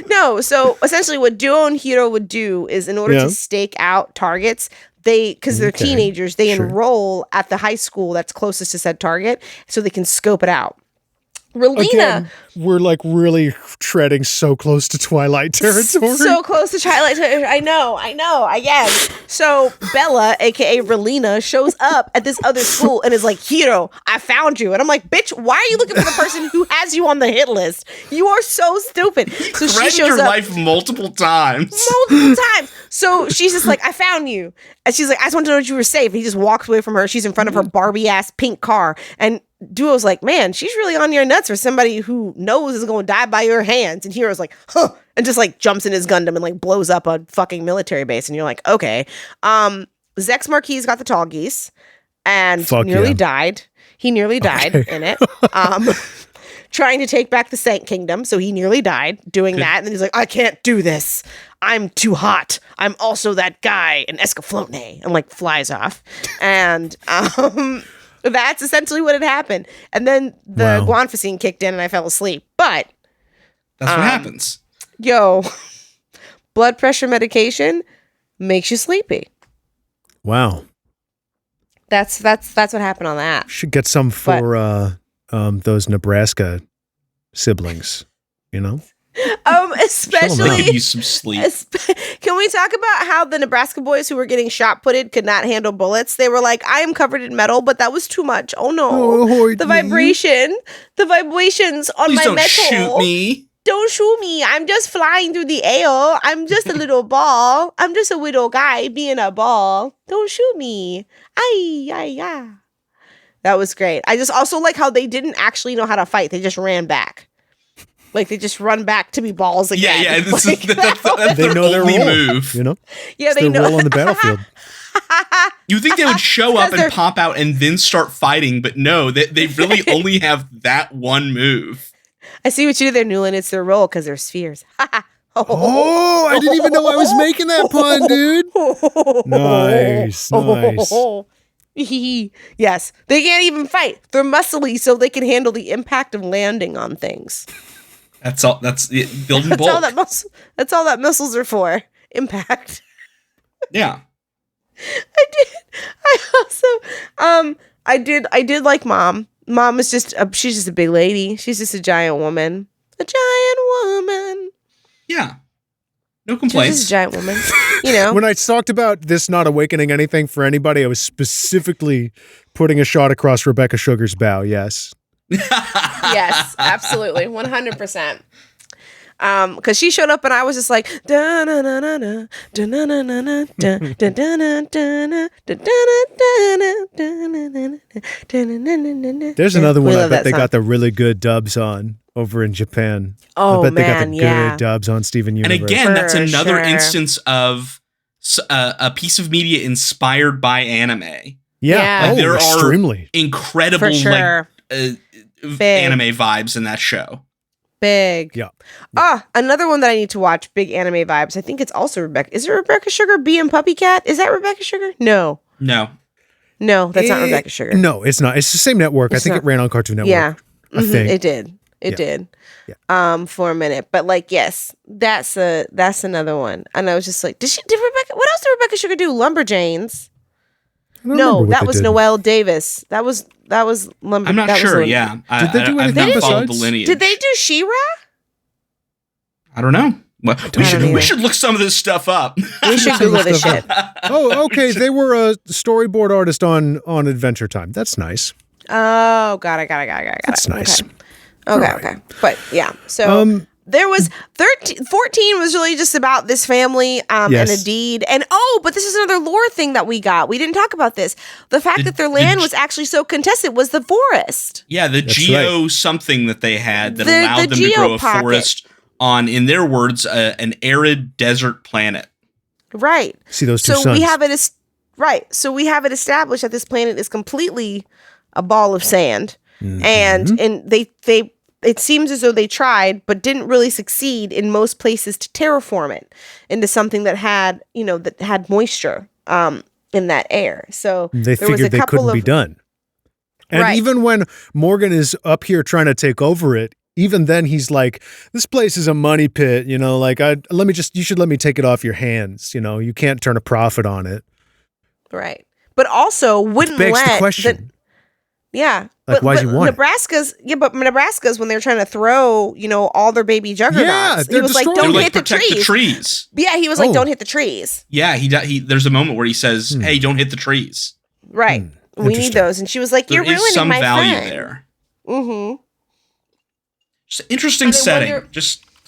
No, so essentially what Duo and Hiro would do is in order to stake out targets, because they're teenagers, they enroll at the high school that's closest to said target so they can scope it out. Relina. Again, we're like really treading so close to Twilight territory. So close to Twilight territory. I know. Again. So Bella, aka Relina, shows up at this other school and is like, Hiro, I found you. And I'm like, bitch, why are you looking for the person who has you on the hit list? You are so stupid. So she shows your up life multiple times. So she's just like, I found you. And she's like, I just wanted to know that you were safe. And he just walks away from her. She's in front of her Barbie ass pink car. And Duo's like, man, she's really on your nuts for somebody who knows is going to die by your hands. And Hero's like, huh, and just like jumps in his Gundam and like blows up a fucking military base. And you're like, okay. Zex Marquis got the tall geese and nearly died. He nearly died in it. Trying to take back the Sank Kingdom. So he nearly died doing that. And then he's like, I can't do this. I'm too hot. I'm also that guy in Escaflowne. And like flies off. And, that's essentially what had happened. And then the guanfacine kicked in and I fell asleep. But that's what happens. Yo, blood pressure medication makes you sleepy. Wow. That's what happened on that. Should get some for those Nebraska siblings, you know? Especially give you some sleep. Can we talk about how the Nebraska boys who were getting shot putted could not handle bullets? They were like, I am covered in metal, but that was too much. Oh no. The vibrations on Please my don't metal. Shoot me. Don't shoot me. I'm just flying through the air. I'm just a little ball. I'm just a little guy being a ball. Don't shoot me. Ay. That was great. I just also like how they didn't actually know how to fight. They just ran back. Like they just run back to be balls again. Yeah. That's they know their only role, move. You know? Yeah, they know. Role on the battlefield. You think they would show up and pop out and then start fighting, but no, they really only have that one move. I see what you did there, Newland. It's their role because they're spheres. Oh, I didn't even know I was making that pun, dude. Nice. Yes, they can't even fight. They're muscly, so they can handle the impact of landing on things. That's all. That's it. Building bulk. That's all that missiles are for. Impact. Yeah. I did like Mom. Mom is she's just a big lady. She's just a giant woman. A giant woman. Yeah. No complaints. She's just a giant woman. You know. When I talked about this not awakening anything for anybody, I was specifically putting a shot across Rebecca Sugar's bow. Yes. Yes, absolutely. 100%. Because she showed up and I was just like, there's another one I bet they got the really good dubs on over in Japan. Oh, I bet man, they got the good dubs on Steven Universe. And again, that's another instance of a piece of media inspired by anime. Yeah. Like, there extremely. Are incredible anime vibes in that show. Big. Yeah. Another one that I need to watch, big anime vibes. I think it's also Rebecca. Is it Rebecca Sugar, Bee and Puppy Cat? Is that Rebecca Sugar? No. No, that's not Rebecca Sugar. No, it's not. It's the same network. I think it ran on Cartoon Network. Yeah. I think it did. It did. Yeah. For a minute. But like, yes, that's another one. And I was just like, what else did Rebecca Sugar do? Lumberjanes. No, that was Noelle Davis. That was Lumberjanes. I'm not sure. Yeah. Did they do anything besides? Did they do She-Ra? I don't know. Well, we should look some of this stuff up. We should Google this shit. Oh, okay. They were a storyboard artist on Adventure Time. That's nice. Oh, got it. That's nice. Okay. But yeah, so there was 14 was really just about this family and a deed. And but this is another lore thing that we got. We didn't talk about this. The fact that their land was actually so contested was the forest. Yeah, something that they had that allowed them to grow a forest on, in their words, an arid desert planet. Right. See those two suns. We have it right. So we have it established that this planet is completely a ball of sand. Mm-hmm. And they it seems as though they tried but didn't really succeed in most places to terraform it into something that had moisture in that air. So they figured they couldn't be done. And even when Morgan is up here trying to take over it, even then he's like, this place is a money pit, like you should let me take it off your hands. You can't turn a profit on it. Right. But also wouldn't let the question. Yeah. Like, why do you want Nebraska's when they're trying to throw, all their baby juggernauts. Yeah, he was like, don't hit the trees. Yeah, he was like, don't hit the trees. Yeah, he there's a moment where he says, hey, don't hit the trees. Right. We need those. And she was like, you're ruining my friend. There is some value there. Mm-hmm. Just interesting setting.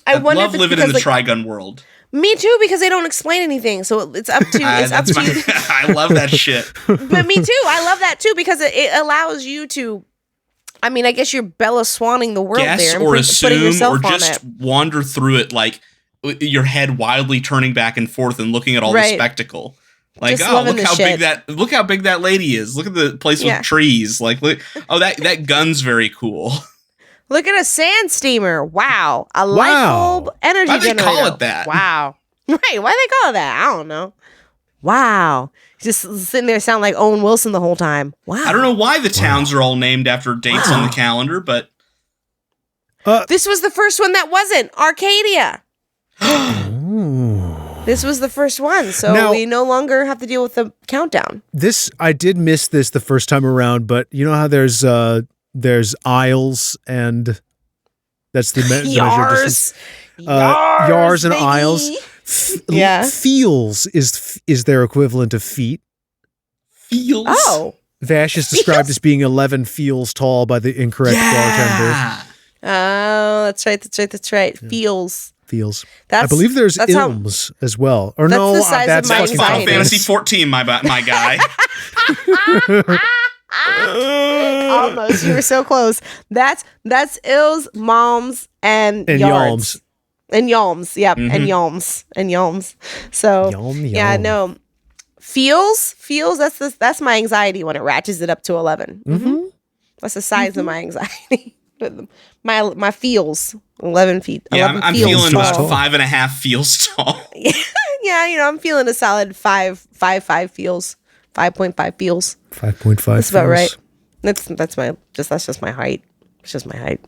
I love living in the Trigun world. Me too, because they don't explain anything. So it's up to you. I love that shit. But me too. I love that too, because it allows you to, I guess you're Bella Swanning the world there. Or assume, or just wander through it, like your head wildly turning back and forth and looking at all the spectacle. Like, look how big that lady is. Look at the place with trees. Like, that gun's very cool. Look at a sand steamer. Wow. A light bulb energy generator. Why they call it that? Wow. Right. Why they call it that? I don't know. Wow. Just sitting there sounding like Owen Wilson the whole time. Wow. I don't know why the towns are all named after dates on the calendar, but... this was the first one that wasn't. Arcadia. This was the first one, so now, we no longer have to deal with the countdown. I did miss this the first time around, but you know how there's aisles, and that's the measure distance. Yars and aisles. Feels is their equivalent of feet. Feels. Oh. Vash is described as being 11 feels tall by the incorrect bartender. Oh, that's right. Feels. I believe there's ilms as well. Or no, that's Final Fantasy 14, my guy. Almost. You were so close. That's ills, moms, and yards. And yalms. Yep. Mm-hmm. And yalms. So yeah, no. Feels, that's my anxiety when it ratchets it up to 11. Mm-hmm. That's the size of my anxiety. My feels 11 feet. Yeah, I'm feeling about 5.5 feels tall. Yeah, I'm feeling a solid 5 feels. 5.5 feels. 5.5. That's about right. That's just my height. It's just my height.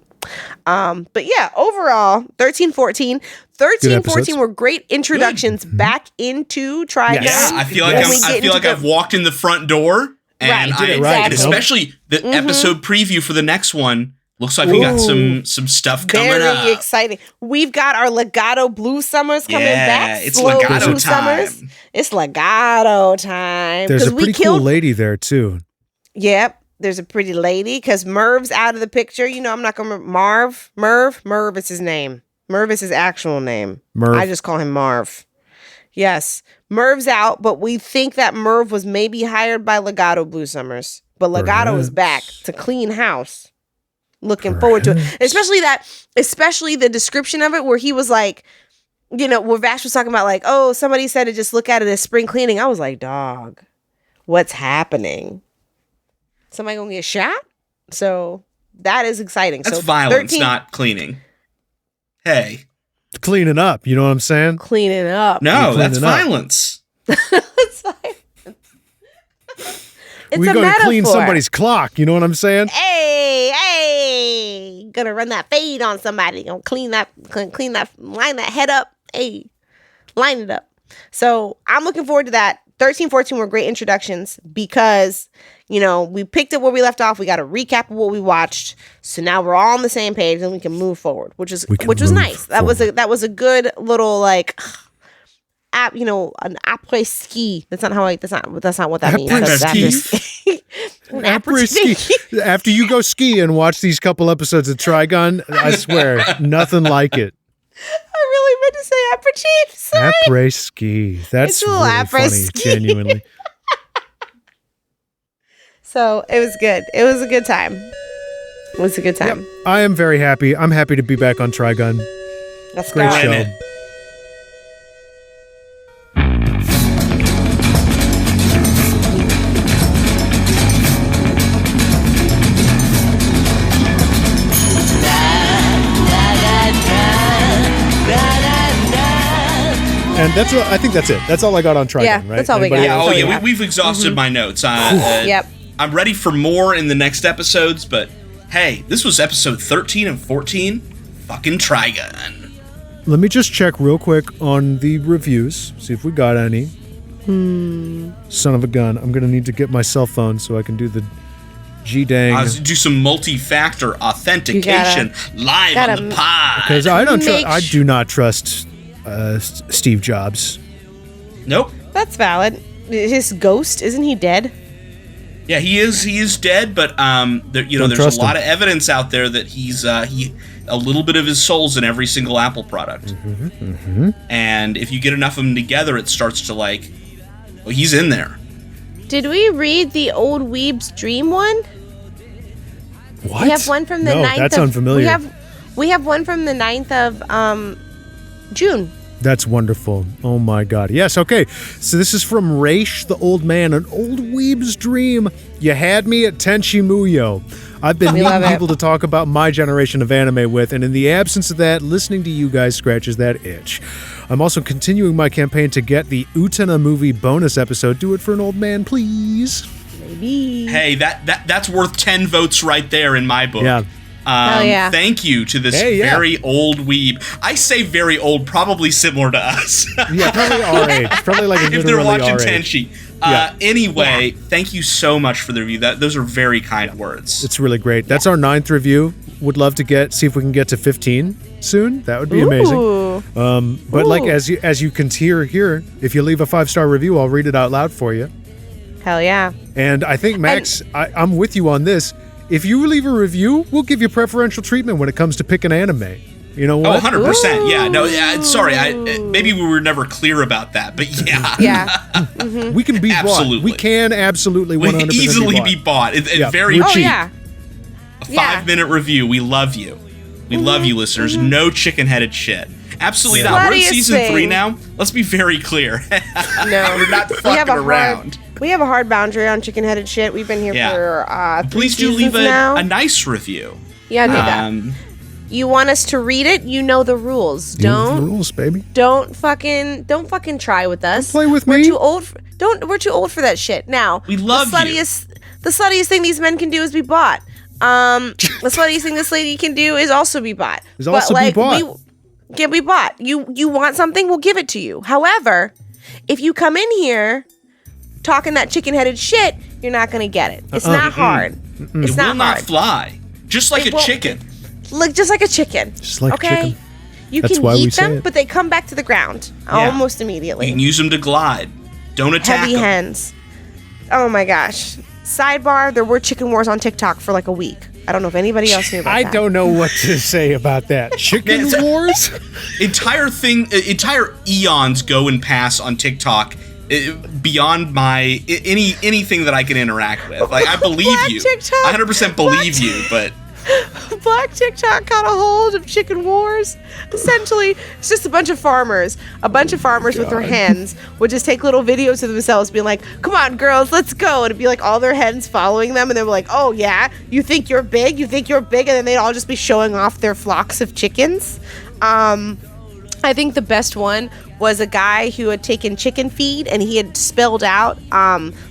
But yeah, overall, 13-14 were great introductions back into Trigun. Yeah, I feel like I've walked in the front door, and and especially the episode preview for the next one. Looks like we got some stuff coming up. Very exciting. We've got our Legato Blue Summers coming back. It's Legato time. It's Legato time. There's a pretty cool lady there, too. Yep. There's a pretty lady, because Merv's out of the picture. I'm not going to Merv is his name. Merv is his actual name. Merv. I just call him Marv. Yes. Merv's out, but we think that Merv was maybe hired by Legato Blue Summers. But Legato is back to clean house. Looking forward to it. Especially the description of it, where he was like, where Vash was talking about, like, oh, somebody said to just look at it as spring cleaning. I was like, dog, what's happening? Somebody gonna get shot? So that is exciting. That's violence, not cleaning. Hey. Cleaning up, you know what I'm saying? Cleaning up. No, that's violence. It's we go to clean somebody's clock. You know what I'm saying? Hey, gonna run that fade on somebody. Gonna clean that, line that head up. Hey, line it up. So I'm looking forward to that. 13, 14 were great introductions because, we picked up where we left off. We got a recap of what we watched. So now we're all on the same page and we can move forward, which was nice. Forward. That was a good little an après ski. That's not what that means. Après ski. After you go ski and watch these couple episodes of Trigun, I swear, nothing like it. I really meant to say apres-ski. Sorry. Après-ski. That's really funny, genuinely. So it was good. It was a good time. Yep. I am very happy. I'm happy to be back on Trigun. Let's Great go. show. And I think that's it. That's all I got on Trigun, right? That's all we got. Yeah, we've exhausted my notes. Yep. I'm ready for more in the next episodes, but hey, this was episode 13 and 14. Fucking Trigun. Let me just check real quick on the reviews, see if we got any. Son of a gun. I'm going to need to get my cell phone so I can do the G-dang. Do some multi-factor authentication live on the pod. Because I do not trust Steve Jobs. Nope. That's valid. His ghost, isn't he dead? Yeah, he is dead, but there's a lot of evidence out there that he's a little bit of his soul's in every single Apple product. And if you get enough of them together, it starts to he's in there. Did we read the old Weeb's Dream one? What? We have one from the 9th that's unfamiliar. We have one from the 9th of June. That's wonderful. Oh my God. Yes, okay. So this is from Raish, the old man, an old weeb's dream. You had me at Tenchi Muyo. I've been needing people to talk about my generation of anime with, and in the absence of that, listening to you guys scratches that itch. I'm also continuing my campaign to get the Utena movie bonus episode. Do it for an old man, please. Maybe. Hey, that's worth 10 votes right there in my book. Yeah. Thank you to this very old weeb. I say very old, probably similar to us. Yeah, probably our age. Probably like if they're watching Tenchi. Anyway, thank you so much for the review. Those are very kind words. It's really great. That's our 9th review. Would love to see if we can get to 15 soon. That would be amazing. But like as you can hear here, if you leave a 5-star review, I'll read it out loud for you. Hell yeah. And I think Max, I'm with you on this. If you leave a review, we'll give you preferential treatment when it comes to picking anime. You know what? 100%. Yeah. No. Sorry. Maybe we were never clear about that, but yeah. Yeah. We can be absolutely. bought. We can absolutely 100% easily be bought. Very cheap. Yeah. A 5-minute review. We love you. We love you, listeners. No chicken-headed shit. Absolutely not. We're in season 3 now. Let's be very clear. No, we're not fucking around. We have a hard boundary on chicken-headed shit. We've been here for 3 Please do leave a nice review. Yeah, do that. You want us to read it? You know the rules. Don't the rules, baby. Don't fucking try with us. Don't play with me. We're too old. We're too old for that shit. Now we love the sluttiest thing these men can do is be bought. The sluttiest thing this lady can do is also be bought. Is also be bought. Can be bought. You want something? We'll give it to you. However, if you come in here talking that chicken-headed shit, you're not gonna get it. It's not hard. It's not hard. It will not fly. Just like a chicken. Just like a chicken. Just like a chicken. You can eat them, but they come back to the ground almost immediately. You can use them to glide. Don't attack Heavy them. hands. Oh my gosh. Sidebar, there were chicken wars on TikTok for like a week. I don't know if anybody else knew about that. I don't know what to say about that. Chicken wars? Entire eons go and pass on TikTok beyond my anything that I can interact with. Like, I believe you. I 100% believe you, but Black TikTok got a hold of chicken wars. Essentially, it's just a bunch of farmers with their hens would just take little videos of themselves being like, come on girls, let's go, and it'd be like all their hens following them, and they were like, oh yeah, you think you're big, and then they'd all just be showing off their flocks of chickens. And I think the best one was a guy who had taken chicken feed and he had spelled out,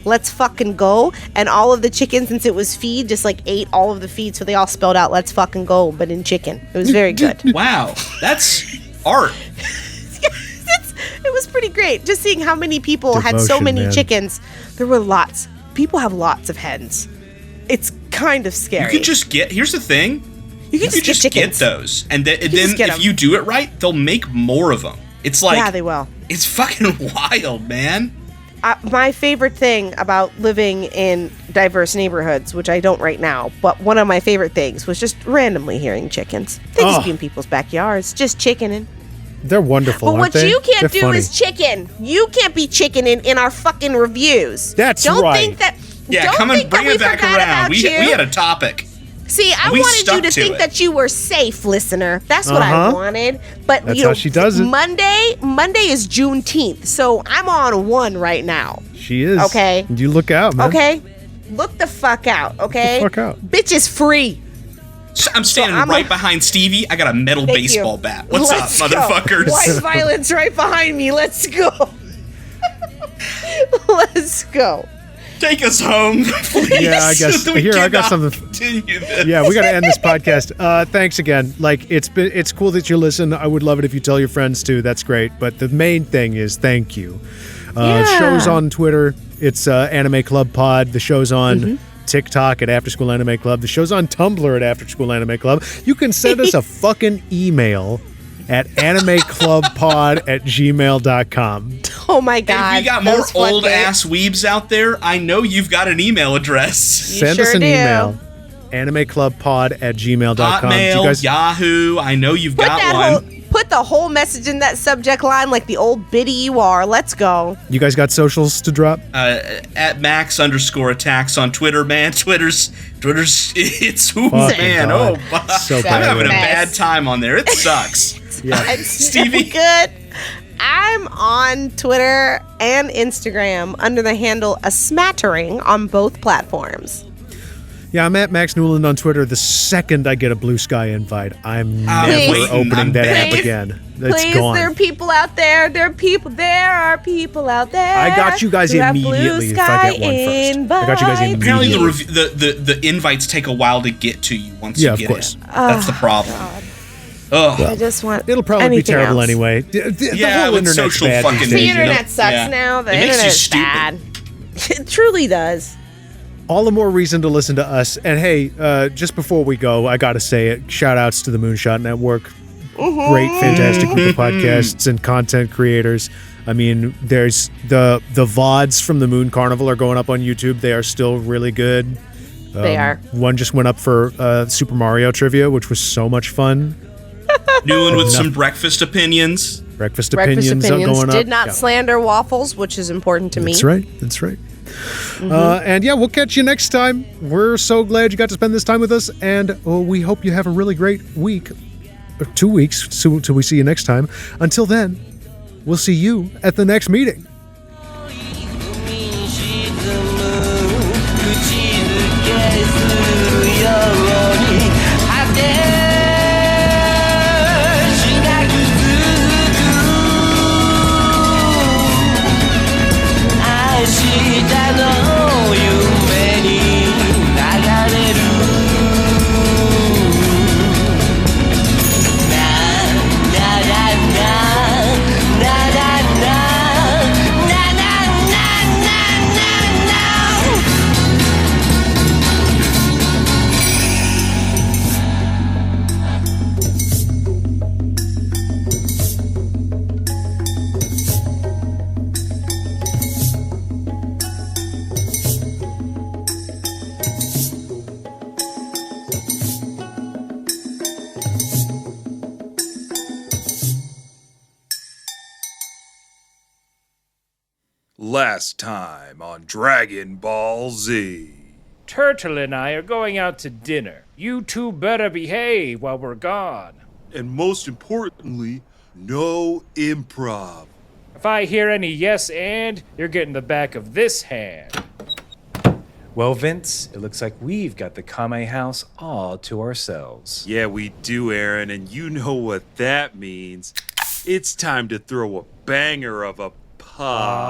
let's fucking go. And all of the chickens, since it was feed, just like ate all of the feed. So they all spelled out, let's fucking go, but in chicken. It was very good. Wow. That's art. It was pretty great. Just seeing how many people had so many chickens. There were lots. People have lots of hens. It's kind of scary. You could just here's the thing. You could just get those. And then if you do it right, they'll make more of them. It's like, yeah, they will. It's fucking wild, man. My favorite thing about living in diverse neighborhoods, which I don't right now, but one of my favorite things was just randomly hearing chickens. They just be in people's backyards, just chickening. They're wonderful, but aren't they? What you can't do funny. is chicken. You can't be chickening in our fucking reviews. That's don't right. Think that, yeah, don't come and think bring that it back around. We had a topic. See, I wanted you to think that you were safe, listener. That's what I wanted. But that's how she does it. Monday is Juneteenth, so I'm on one right now. She is. Okay. You look out, man. Okay. Look the fuck out, okay? Look the fuck out. Bitch is free. I'm standing right behind Stevie. I got a metal baseball bat. What's up, motherfuckers? White violence right behind me. Let's go. Let's go. Take us home, please. Yeah, I guess. Here, I got something. Continue this. Yeah, we got to end this podcast. Thanks again. Like, it's cool that you listen. I would love it if you tell your friends too. That's great. But the main thing is thank you. Shows on Twitter. It's Anime Club Pod. The show's on TikTok at Afterschool Anime Club. The show's on Tumblr at Afterschool Anime Club. You can send us a fucking email at animeclubpod@gmail.com. Oh my God. If you got more old ass weebs out there, I know you've got an email address. Send us an email. animeclubpod@gmail.com. Hotmail, Yahoo. I know you've got one. Put the whole message in that subject line like the old biddy you are. Let's go. You guys got socials to drop? At Max_attacks on Twitter, man. Twitter's it's man. God. Oh, so I'm having a bad time on there. It sucks. Yeah. Stevie. Good. I'm on Twitter and Instagram under the handle A Smattering on both platforms. Yeah, I'm at Max Newland on Twitter. The second I get a Blue Sky invite, I'm never opening that app again. It's gone. There are people out there. There are people out there. I got you guys immediately if I get one first. I got you guys immediately. Apparently the invites take a while to get to you once you get in. That's the problem. I just want. It'll probably be terrible else. anyway. The whole internet's social bad fucking these The days, internet sucks now. The internet's bad. It truly does. All the more reason to listen to us. And hey, just before we go, I gotta say it. Shout outs to the Moonshot Network. Great, fantastic group of podcasts and content creators. I mean, there's the VODs from the Moon Carnival are going up on YouTube. They are still really good. They are. One just went up for Super Mario trivia, which was so much fun. New one with some breakfast opinions. Breakfast opinions going up. Did not slander waffles, which is important to me. That's right. That's right. And yeah, we'll catch you next time. We're so glad you got to spend this time with us, and we hope you have a really great week, or 2 weeks, till we see you next time. Until then, we'll see you at the next meeting. Last time on Dragon Ball Z. Turtle and I are going out to dinner. You two better behave while we're gone. And most importantly, no improv. If I hear any yes and, you're getting the back of this hand. Well, Vince, it looks like we've got the Kame house all to ourselves. Yeah, we do, Aaron, and you know what that means. It's time to throw a banger of a podcast.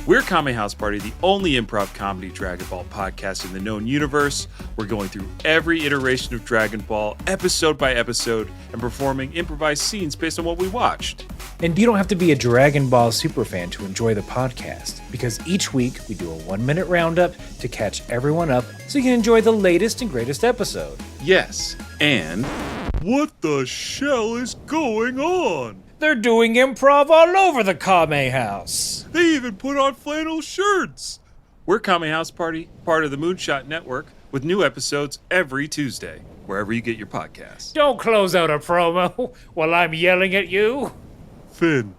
We're Kame House Party, the only improv comedy Dragon Ball podcast in the known universe. We're going through every iteration of Dragon Ball, episode by episode, and performing improvised scenes based on what we watched. And you don't have to be a Dragon Ball superfan to enjoy the podcast, because each week we do a 1-minute roundup to catch everyone up so you can enjoy the latest and greatest episode. Yes, and what the shell is going on? They're doing improv all over the Kame House. They even put on flannel shirts. We're Kame House Party, part of the Moonshot Network, with new episodes every Tuesday, wherever you get your podcasts. Don't close out a promo while I'm yelling at you. Finn,